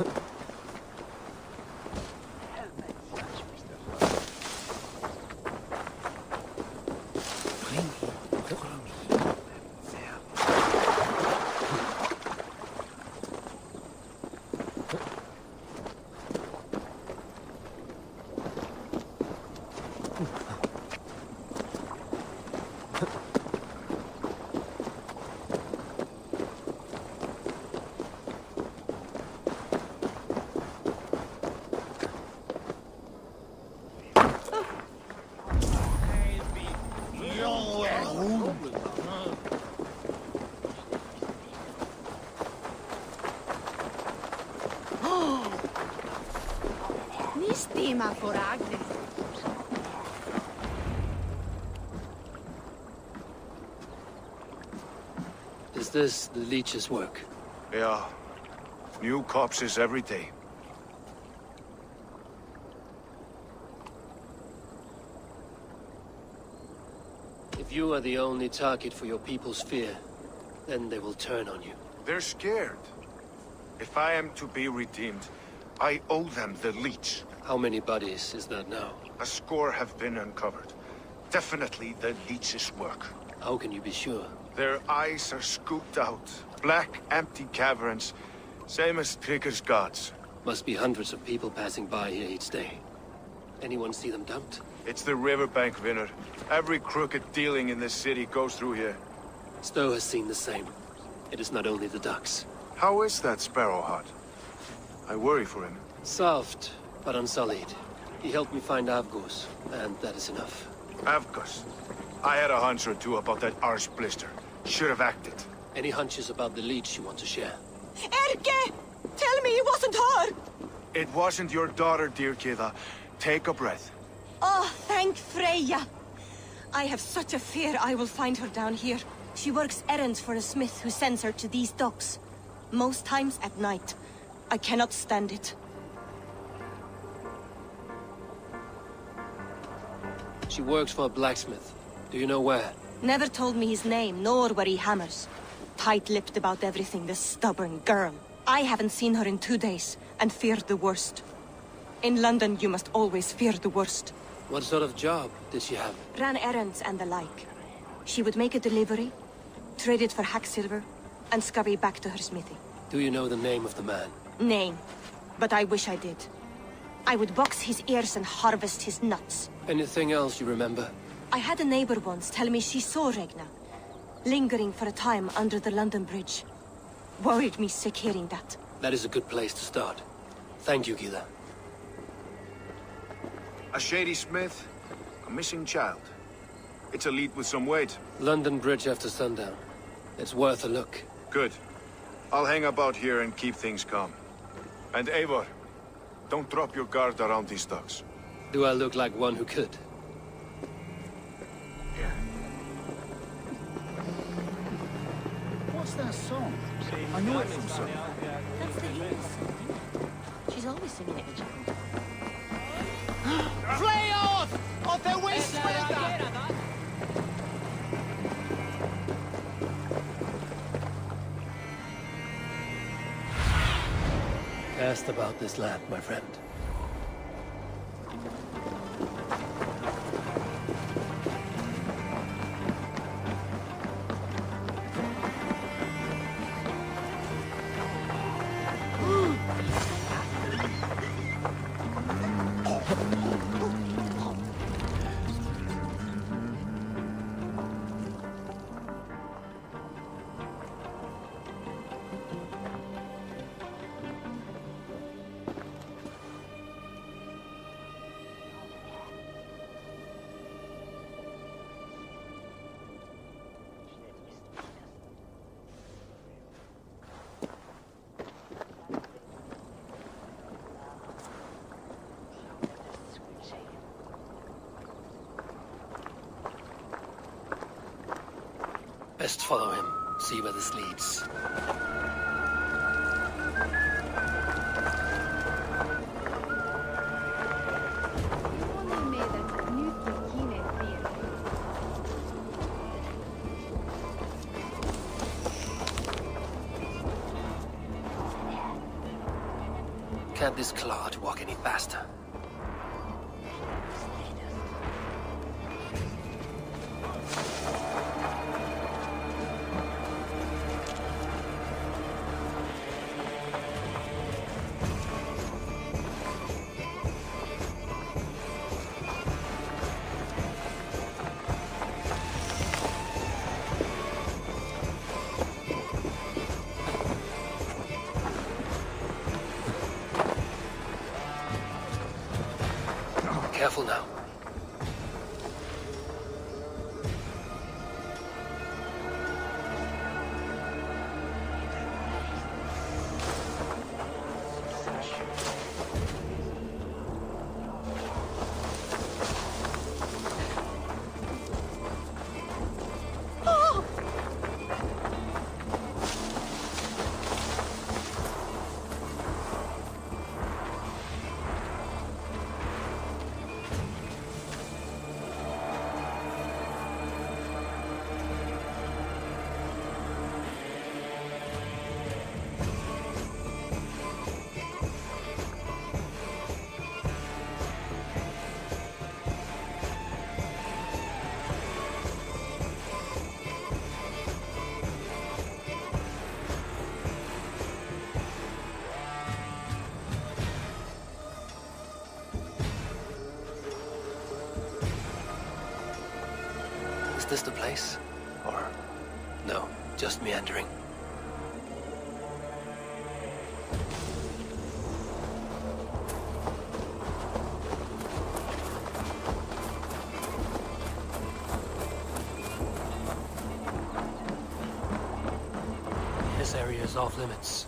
Ni stima for Agnes. Is this the leech's work? Yeah. New corpses every day. If you are the only target for your people's fear, then they will turn on you. They're scared. If I am to be redeemed, I owe them the leech. How many bodies is that now? A score have been uncovered. Definitely the leech's work. How can you be sure? Their eyes are scooped out. Black, empty caverns. Same as Trigger's gods. Must be hundreds of people passing by here each day. Anyone see them dumped? It's the riverbank, Vinner. Every crooked dealing in this city goes through here. Stowe has seen the same. It is not only the ducks. How is that Sparrow hut? I worry for him. Soft, but unsullied. He helped me find Avgos, and that is enough. Avgos. I had a hunch or two about that arse blister. Should have acted. Any hunches about the leech you want to share? Erke! Tell me it wasn't her! It wasn't your daughter, dear Kida. Take a breath. Oh, thank Freya. I have such a fear I will find her down here. She works errands for a smith who sends her to these docks. Most times at night. I cannot stand it. She works for a blacksmith. Do you know where? Never told me his name, nor where he hammers. Tight-lipped about everything, this stubborn girl. I haven't seen her in 2 days, and feared the worst. In London, you must always fear the worst. What sort of job did she have? Ran errands and the like. She would make a delivery, trade it for hack silver, and scurry back to her smithy. Do you know the name of the man? Name. But I wish I did. I would box his ears and harvest his nuts. Anything else you remember? I had a neighbor once tell me she saw Regna, lingering for a time under the London Bridge. Worried me sick hearing that. That is a good place to start. Thank you, Gila. A shady smith, a missing child. It's a lead with some weight. London Bridge after sundown. It's worth a look. Good. I'll hang about here and keep things calm. And Eivor, don't drop your guard around these docks. Do I look like one who could? What's that song? I know it from somewhere. That's the Hymns. She's always singing it with Jackal. Fly off! Of the west weather! Cast about this land, my friend. Best follow him. See where this leads. Can't this clod walk any faster? Careful now. Is this the place? Or... no, just meandering? This area is off limits.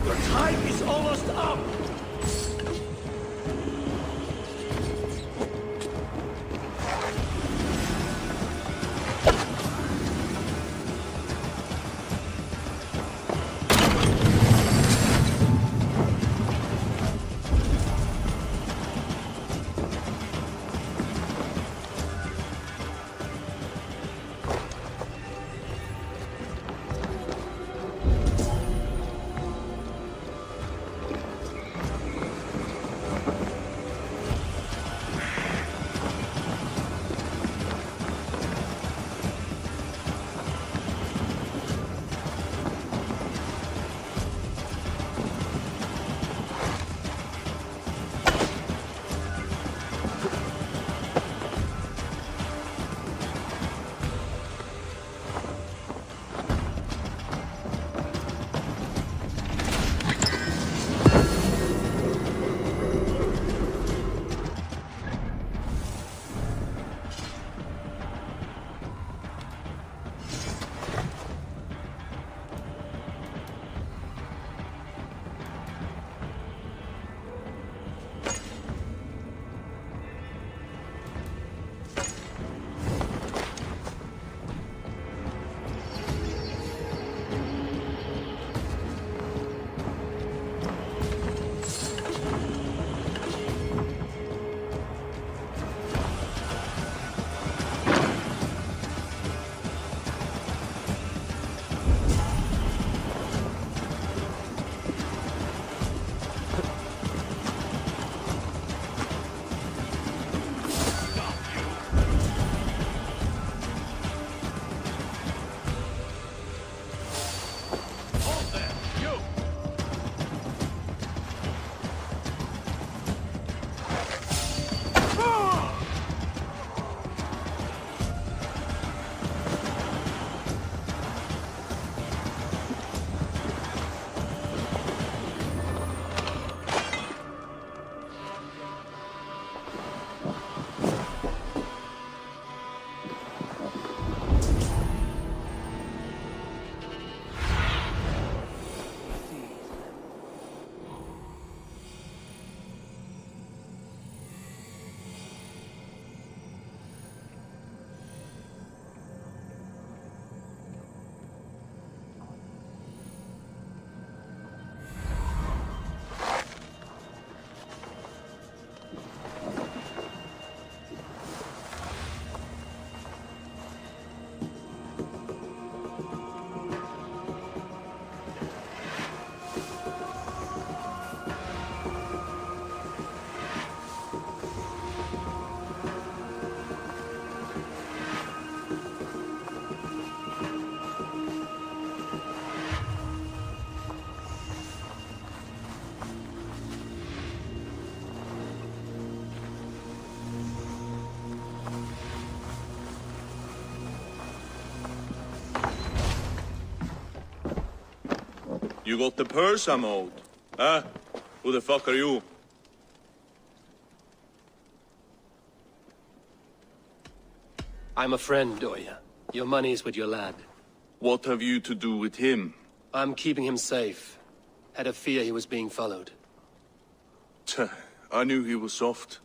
Your time is almost up! You got the purse I'm owed. Huh? Who the fuck are you? I'm a friend, Doya. Your money's with your lad. What have you to do with him? I'm keeping him safe. Had a fear he was being followed. Tch, I knew he was soft.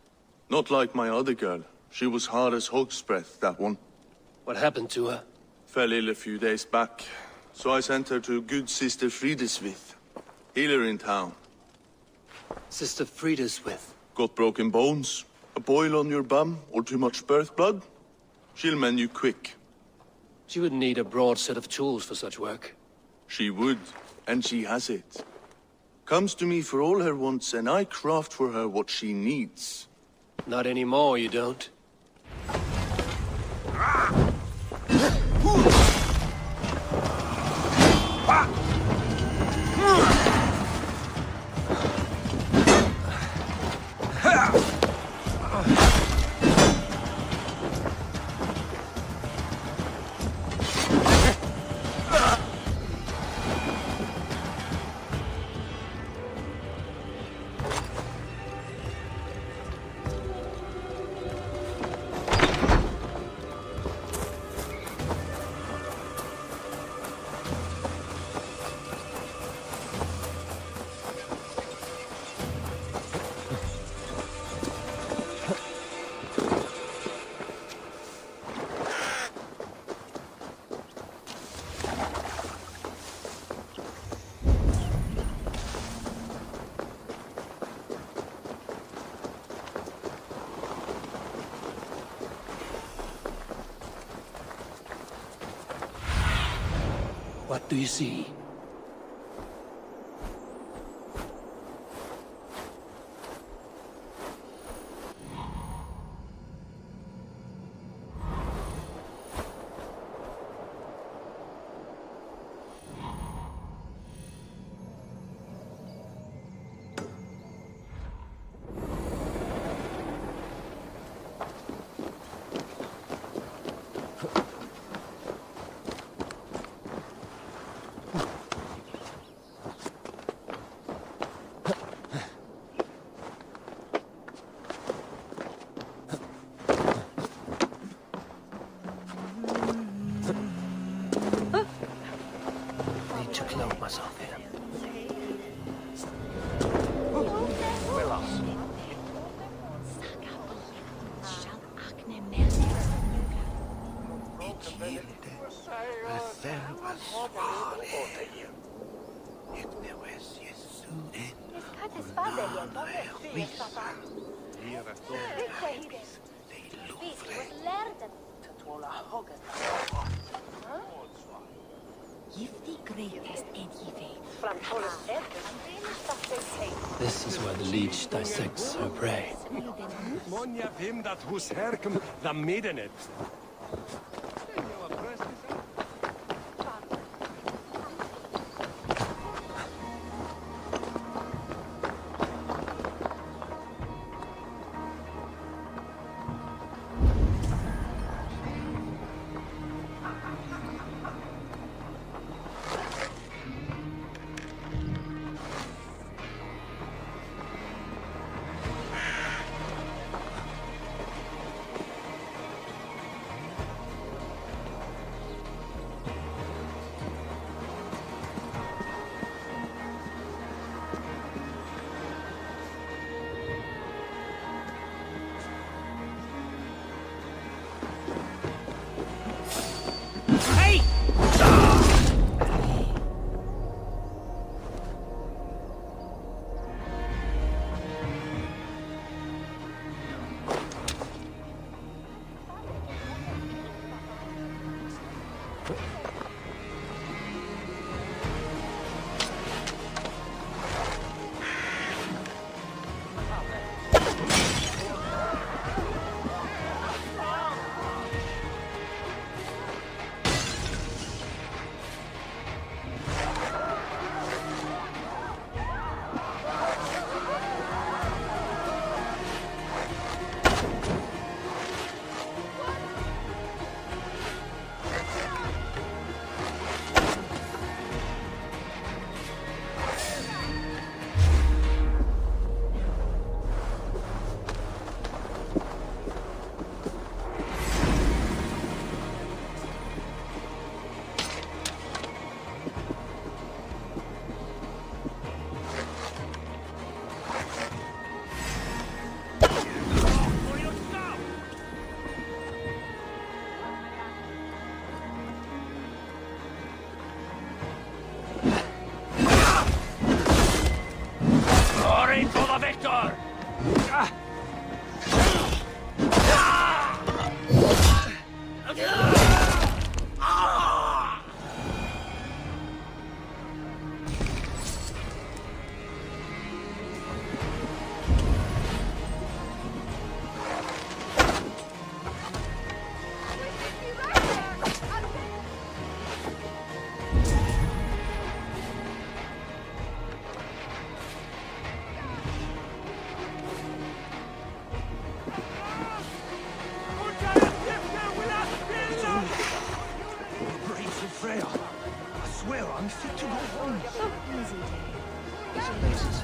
Not like my other girl. She was hard as hog's breath, that one. What happened to her? Fell ill a few days back. So I sent her to good Sister Frideswith. Healer in town. Sister Frideswith? Got broken bones, a boil on your bum, or too much birth blood? She'll mend you quick. She would need a broad set of tools for such work. She would, and she has it. Comes to me for all her wants, and I craft for her what she needs. Not anymore, you don't. do you see? To clothe myself here. This is where the leech dissects her prey. Monja vim dat hus herkom da middenet.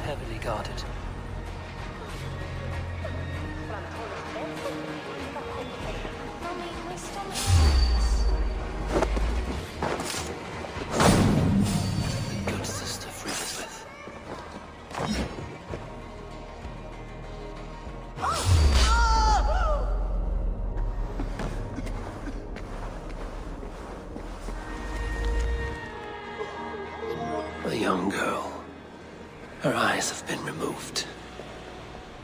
Heavily guarded. Good sister free us with. A young girl. Her eyes have been removed.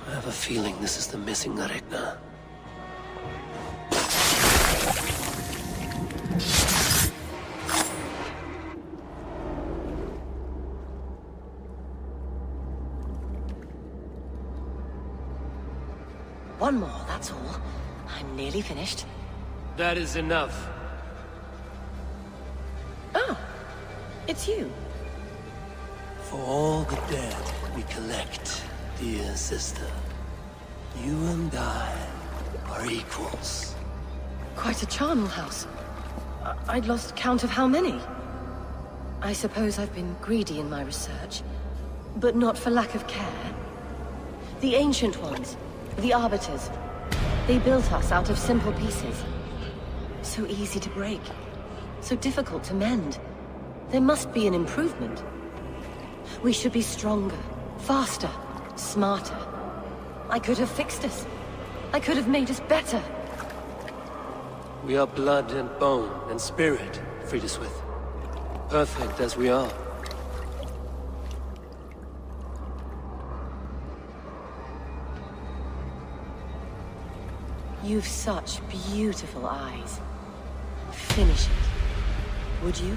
I have a feeling this is the missing Regna. One more, that's all. I'm nearly finished. That is enough. Ah, it's you. For all the dead we collect, dear sister, you and I are equals. Quite a charnel house. I'd lost count of how many. I suppose I've been greedy in my research, but not for lack of care. The Ancient Ones, the Arbiters, they built us out of simple pieces. So easy to break, so difficult to mend. There must be an improvement. We should be stronger, faster, smarter. I could have fixed us. I could have made us better. We are blood and bone and spirit, Friedeswith. Perfect as we are. You've such beautiful eyes. Finish it, would you?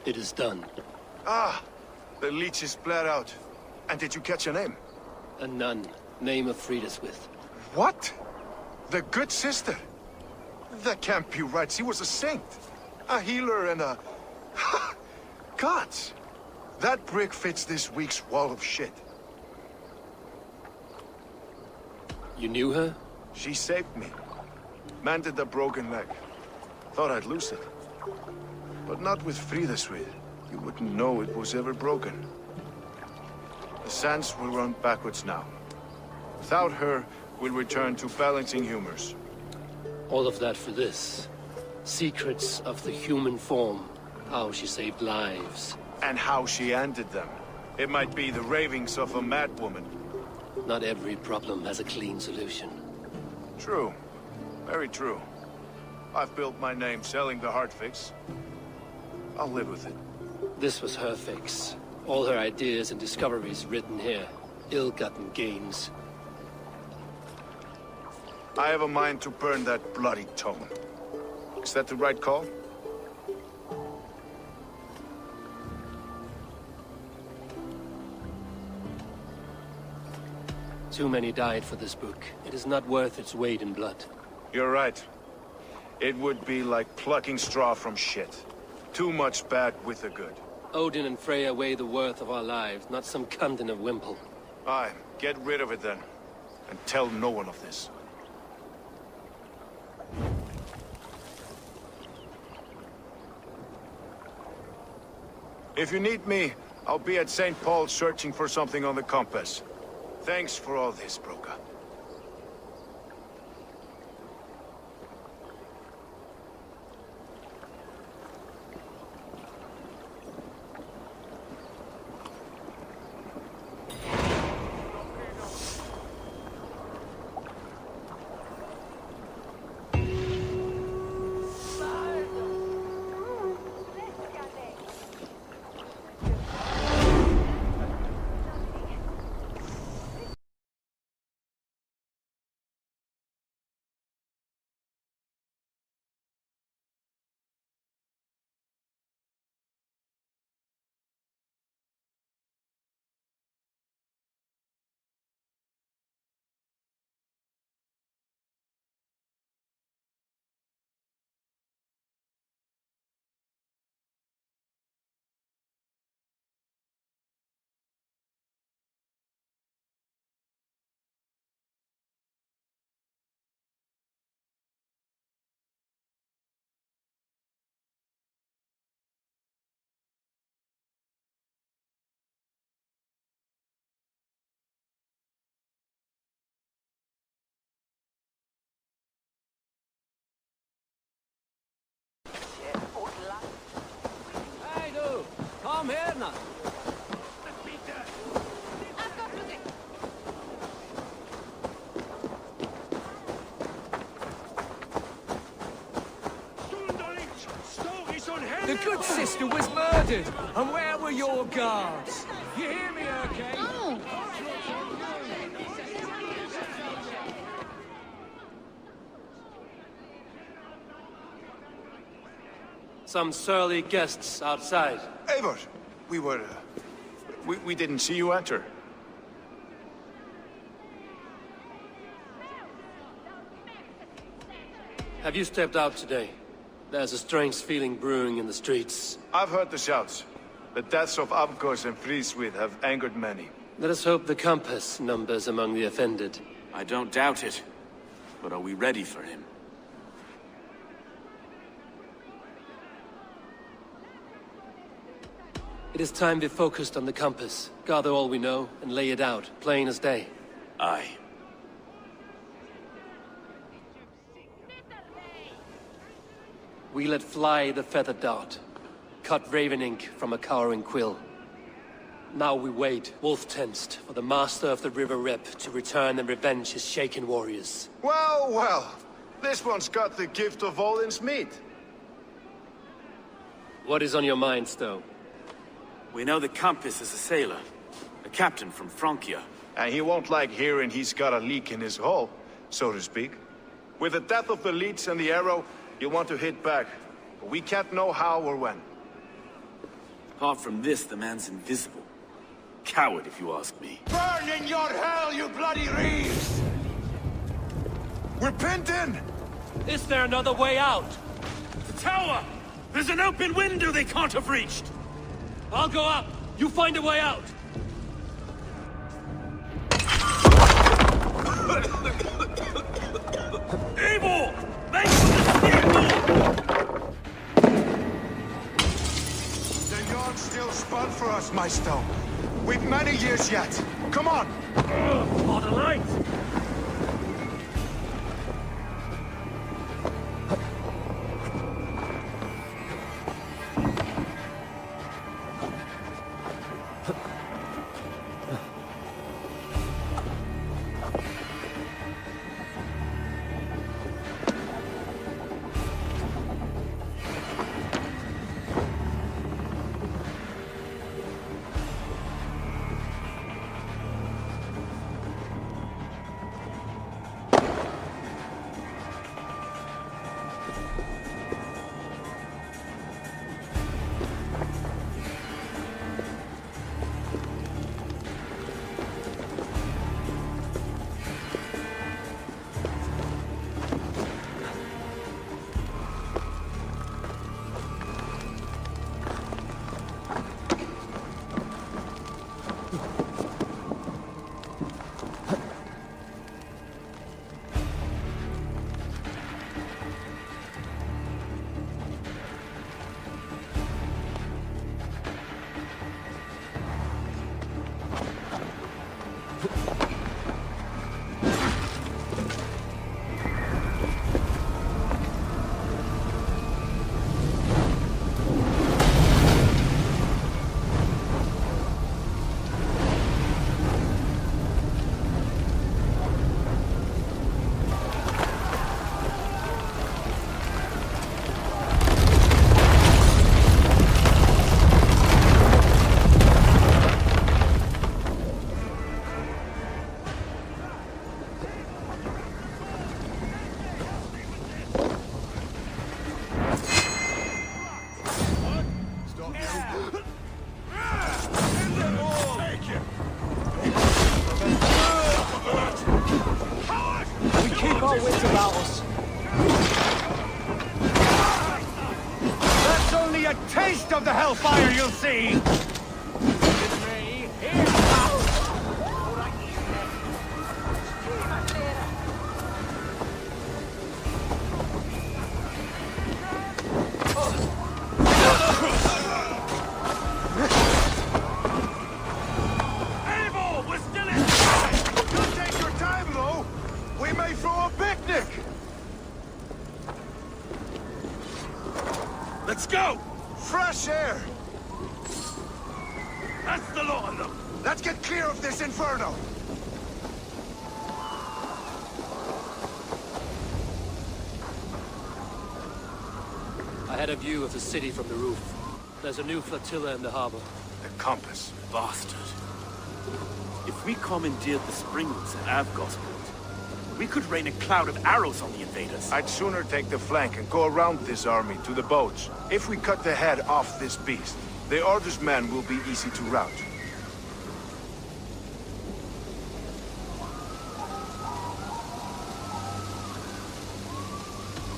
It is done. Ah! The leech is bled out. And did you catch her name? A nun, name of Friedeswith. What? The good sister? That can't be right. She was a saint. A healer and a... Gods! That brick fits this week's wall of shit. You knew her? She saved me. Mended a broken leg. Thought I'd lose it. But not with Friedeswith. You wouldn't know it was ever broken. The sands will run backwards now. Without her, we'll return to balancing humors. All of that for this. Secrets of the human form. How she saved lives. And how she ended them. It might be the ravings of a madwoman. Not every problem has a clean solution. True. Very true. I've built my name selling the heart fix. I'll live with it. This was her fix. All her ideas and discoveries written here. Ill-gotten gains. I have a mind to burn that bloody tome. Is that the right call? Too many died for this book. It is not worth its weight in blood. You're right. It would be like plucking straw from shit. Too much bad with the good. Odin and Freya weigh the worth of our lives, not some cunt in a wimple. Aye, get rid of it then. And tell no one of this. If you need me, I'll be at St. Paul searching for something on the compass. Thanks for all this, Broka. Kom her now. The good sister was murdered, and where were your guards? You hear me, okay? Oh. Some surly guests outside. Eivor, we didn't see you enter. Have you stepped out today? There's a strange feeling brewing in the streets. I've heard the shouts. The deaths of Abgos and Friswith have angered many. Let us hope the compass numbers among the offended. I don't doubt it. But are we ready for him? It is time we focused on the compass. Gather all we know and lay it out, plain as day. Aye. We let fly the feathered dart. Cut raven ink from a cowering quill. Now we wait, wolf-tensed, for the master of the River Rep to return and revenge his shaken warriors. Well, well. This one's got the gift of Odin's meat. What is on your mind, Stowe? We know the compass is a sailor. A captain from Francia. And he won't like hearing he's got a leak in his hull, so to speak. With the death of the leads and the arrow, you'll want to hit back. But we can't know how or when. Apart from this, the man's invisible. Coward, if you ask me. Burn in your hell, you bloody reeves! We're pinned in! Is there another way out? The tower! There's an open window they can't have reached! I'll go up! You find a way out! Eivor! Make for the steerboard! The yard's still spun for us, my stone. We've many years yet. Come on! For the light! keep our wits about us. That's only a taste of the hellfire you'll see! Let's go! Fresh air! That's the lot of them! Let's get clear of this inferno! I had a view of the city from the roof. There's a new flotilla in the harbor. The compass. Bastard. If we commandeered the springboks at Avgosport, we could rain a cloud of arrows on the invaders. I'd sooner take the flank and go around this army to the boats. If we cut the head off this beast, the Order's men will be easy to rout.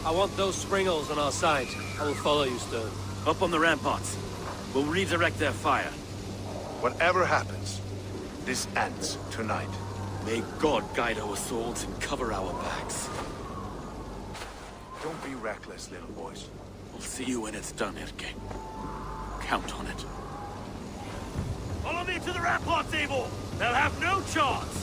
I want those springles on our side. I will follow you, Stern. Up on the ramparts. We'll redirect their fire. Whatever happens, this ends tonight. May God guide our swords and cover our backs. Don't be reckless, little boys. We'll see you when it's done, Erke. Count on it. Follow me to the ramparts, Eivor! They'll have no chance!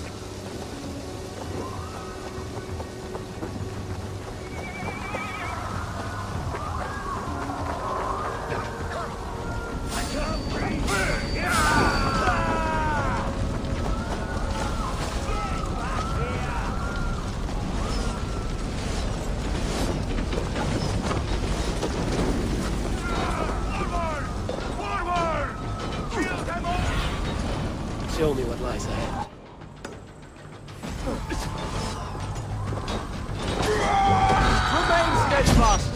Show me what lies ahead. Remain steadfast!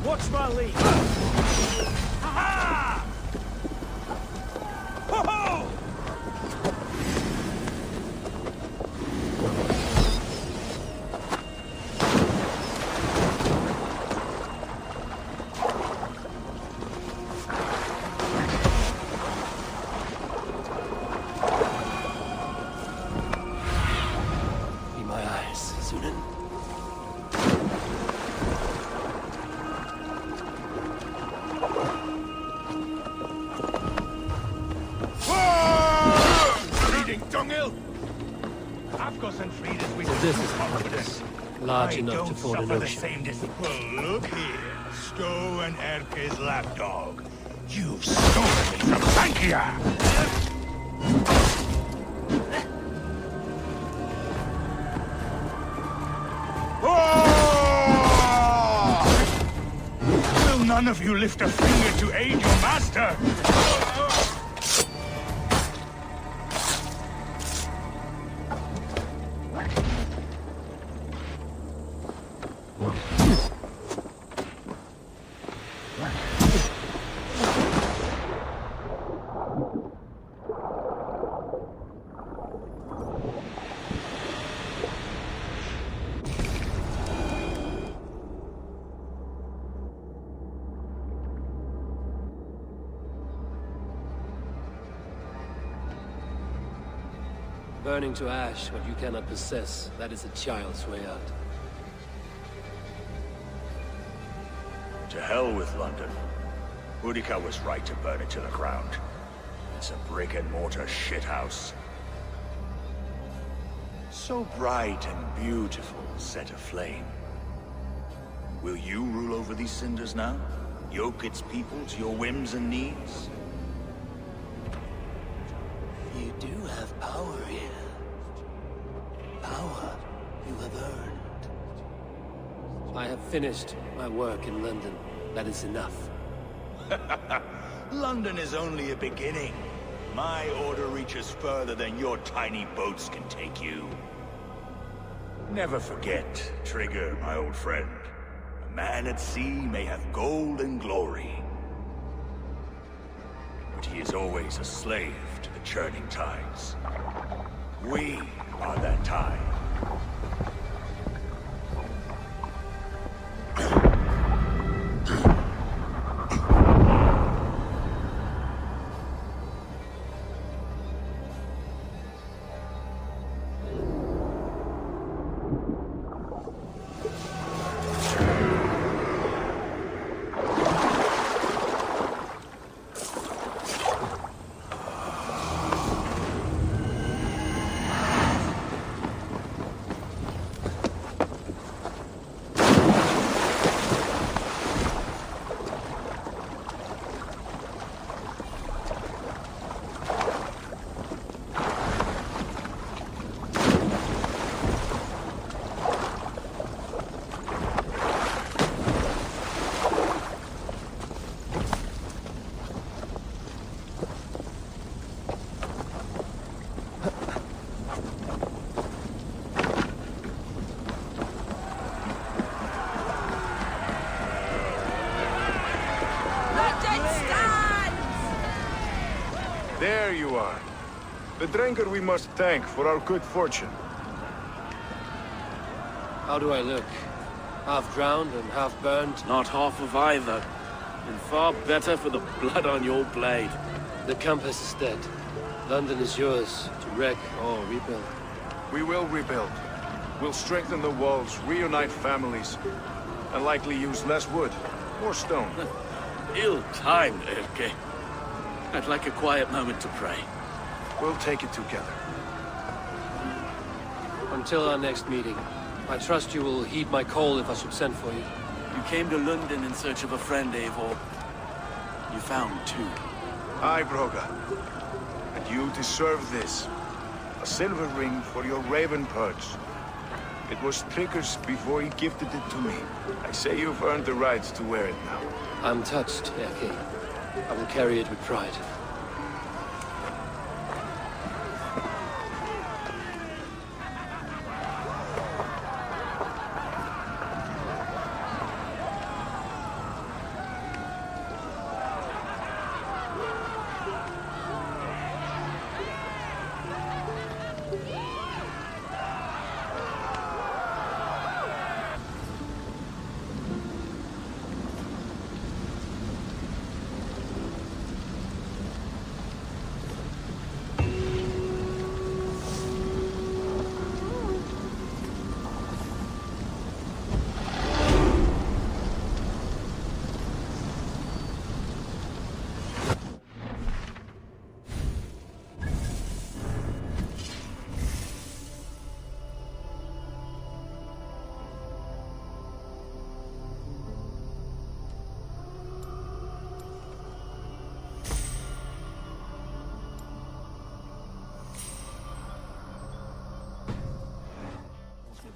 Watch my lead! This is Paradise. Large enough to ford an ocean. Well, look here, Stowe and Erke's lapdog. You've stolen me from Sankia! Will none of you lift a finger to aid your master? Burning to ash what you cannot possess, that is a child's way out. To hell with London. Boudica was right to burn it to the ground. It's a brick-and-mortar shithouse. So bright and beautiful, set aflame. Will you rule over these cinders now? Yoke its people to your whims and needs? You do have power here. Power you have earned. I have finished my work in London. That is enough. London is only a beginning. My order reaches further than your tiny boats can take you. Never forget, Trigger, my old friend. A man at sea may have gold and glory, but he is always a slave to the churning tides. We are that tide. There you are. The drinker we must thank for our good fortune. How do I look? Half drowned and half burned? Not half of either. And far better for the blood on your blade. The compass is dead. London is yours, to wreck or rebuild. We will rebuild. We'll strengthen the walls, reunite families, and likely use less wood, more stone. Ill-timed, Erke. I'd like a quiet moment to pray. We'll take it together. Until our next meeting, I trust you will heed my call if I should send for you. You came to London in search of a friend, Eivor. You found two. Aye, Broga. And you deserve this. A silver ring for your raven perch. It was Trigger's before he gifted it to me. I say you've earned the right to wear it now. I'm touched, Erke. I will carry it with pride.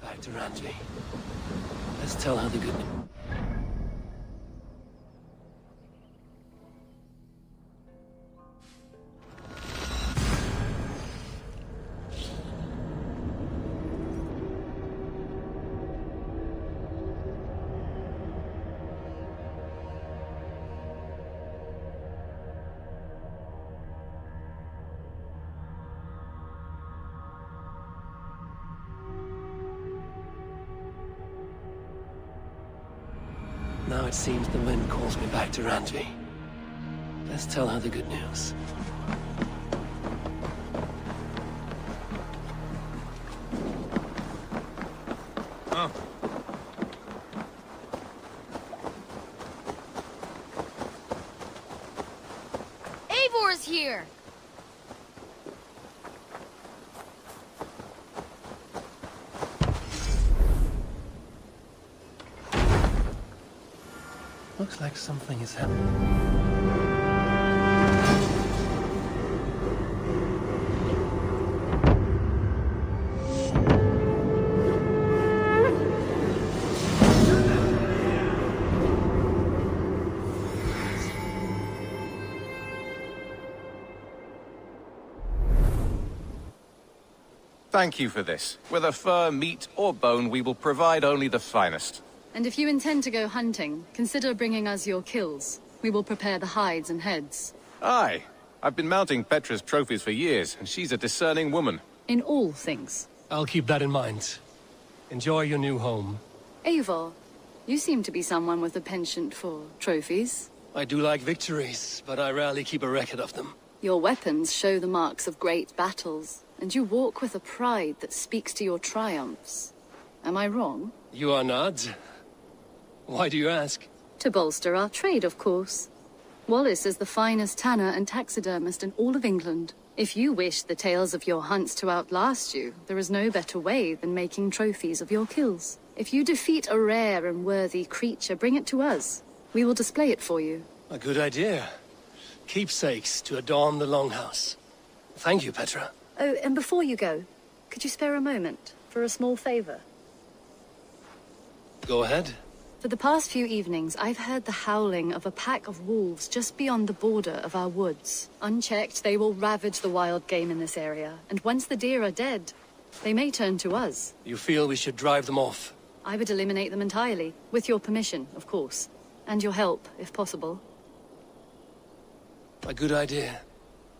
Back to Randvi. Let's tell her the good news. Now it seems the wind calls me back to Randvi. Let's tell her the good news. Oh. Eivor's here! Looks like something is happening. Thank you for this. Whether fur, meat, or bone, we will provide only the finest. And if you intend to go hunting, consider bringing us your kills. We will prepare the hides and heads. Aye. I've been mounting Petra's trophies for years, and she's a discerning woman. In all things. I'll keep that in mind. Enjoy your new home. Eivor, you seem to be someone with a penchant for trophies. I do like victories, but I rarely keep a record of them. Your weapons show the marks of great battles, and you walk with a pride that speaks to your triumphs. Am I wrong? You are not. Why do you ask? To bolster our trade, of course. Wallace is the finest tanner and taxidermist in all of England. If you wish the tales of your hunts to outlast you, there is no better way than making trophies of your kills. If you defeat a rare and worthy creature, bring it to us. We will display it for you. A good idea. Keepsakes to adorn the longhouse. Thank you, Petra. Oh, and before you go, could you spare a moment for a small favor? Go ahead. For the past few evenings, I've heard the howling of a pack of wolves just beyond the border of our woods. Unchecked, they will ravage the wild game in this area, and once the deer are dead, they may turn to us. You feel we should drive them off? I would eliminate them entirely, with your permission, of course. And your help, if possible. A good idea.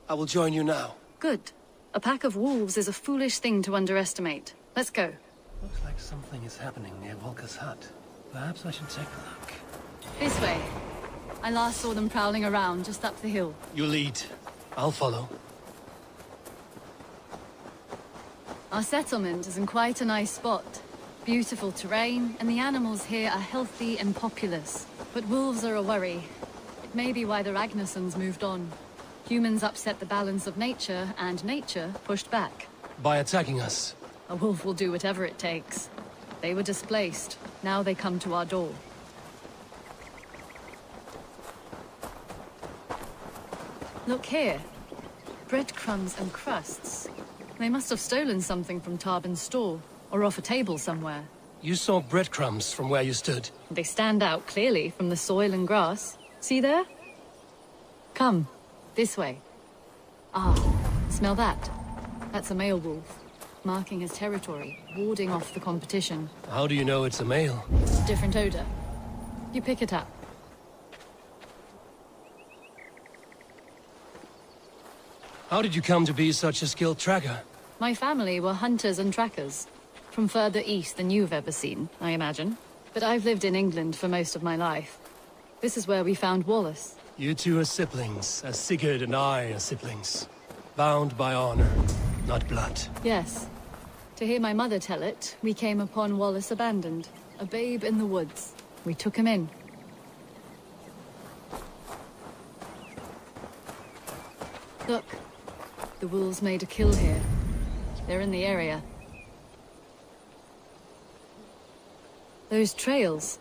I will join you now. Good. A pack of wolves is a foolish thing to underestimate. Let's go. Looks like something is happening near Volker's hut. Perhaps I should take a look. This way. I last saw them prowling around just up the hill. You lead. I'll follow. Our settlement is in quite a nice spot. Beautiful terrain, and the animals here are healthy and populous. But wolves are a worry. It may be why the Ragnarsons moved on. Humans upset the balance of nature, and nature pushed back. By attacking us? A wolf will do whatever it takes. They were displaced. Now they come to our door. Look here. Breadcrumbs and crusts. They must have stolen something from Tarbin's store, or off a table somewhere. You saw breadcrumbs from where you stood. They stand out clearly from the soil and grass. See there? Come, this way. Ah, smell that? That's a male wolf, marking his territory, warding off the competition. How do you know it's a male? Different odor. You pick it up. How did you come to be such a skilled tracker? My family were hunters and trackers. From further east than you've ever seen, I imagine. But I've lived in England for most of my life. This is where we found Wallace. You two are siblings, as Sigurd and I are siblings. Bound by honor, not blood. Yes. To hear my mother tell it, we came upon Wallace abandoned, a babe in the woods. We took him in. Look, the wolves made a kill here. They're in the area. Those trails,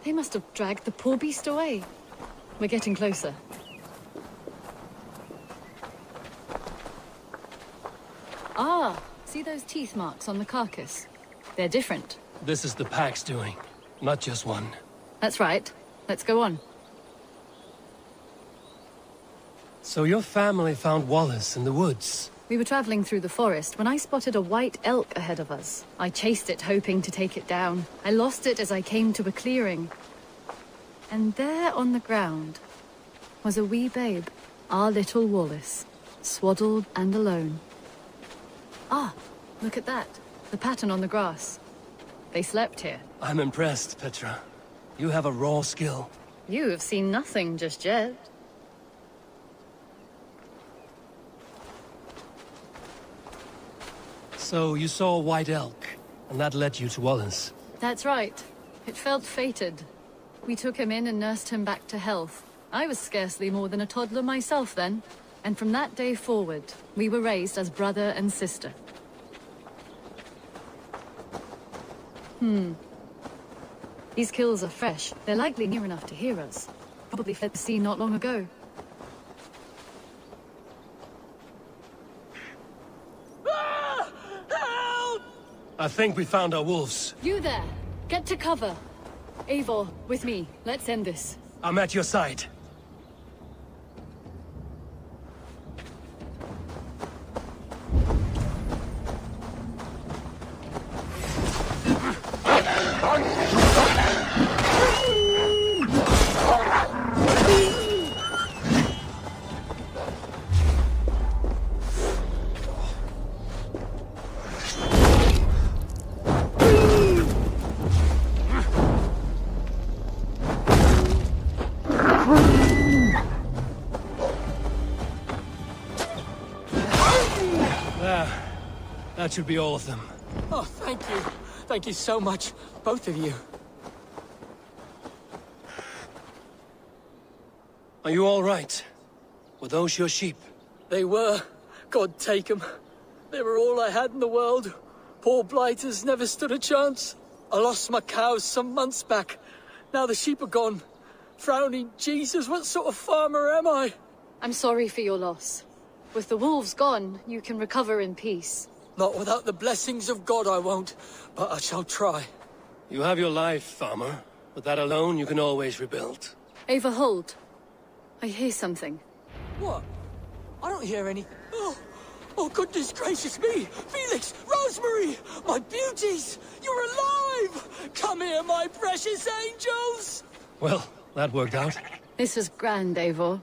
they must have dragged the poor beast away. We're getting closer. Ah, see those teeth marks on the carcass? They're different. This is the pack's doing, not just one. That's right. Let's go on. So your family found Wallace in the woods? We were traveling through the forest when I spotted a white elk ahead of us. I chased it, hoping to take it down. I lost it as I came to a clearing. And there on the ground was a wee babe, our little Wallace, swaddled and alone. Ah, look at that. The pattern on the grass. They slept here. I'm impressed, Petra. You have a raw skill. You have seen nothing just yet. So you saw a white elk, and that led you to Wallace? That's right. It felt fated. We took him in and nursed him back to health. I was scarcely more than a toddler myself then. And from that day forward, we were raised as brother and sister. These kills are fresh. They're likely near enough to hear us. Probably fled the scene not long ago. I think we found our wolves. You there! Get to cover! Eivor, with me. Let's end this. I'm at your side. That should be all of them. Oh, thank you. Thank you so much, both of you. Are you all right? Were those your sheep? They were. God take them. They were all I had in the world. Poor blighters never stood a chance. I lost my cows some months back. Now the sheep are gone. Frowning Jesus, what sort of farmer am I? I'm sorry for your loss. With the wolves gone, you can recover in peace. Not without the blessings of God I won't, but I shall try. You have your life, farmer. With that alone, you can always rebuild. Ava, hold. I hear something. What? I don't hear any... Oh, goodness gracious me! Felix! Rosemary! My beauties! You're alive! Come here, my precious angels! Well, that worked out. This was grand, Eivor.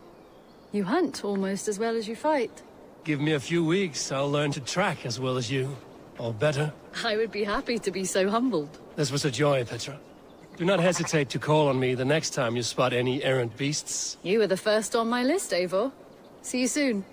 You hunt almost as well as you fight. Give me a few weeks, I'll learn to track as well as you. Or better. I would be happy to be so humbled. This was a joy, Petra. Do not hesitate to call on me the next time you spot any errant beasts. You were the first on my list, Eivor. See you soon.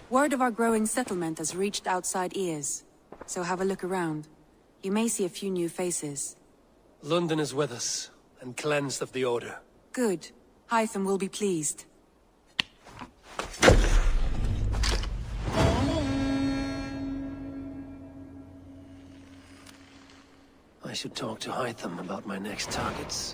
Word of our growing settlement has reached outside ears, so have a look around. You may see a few new faces. London is with us, and cleansed of the Order. Good. Hytham will be pleased. I should talk to Hytham about my next targets.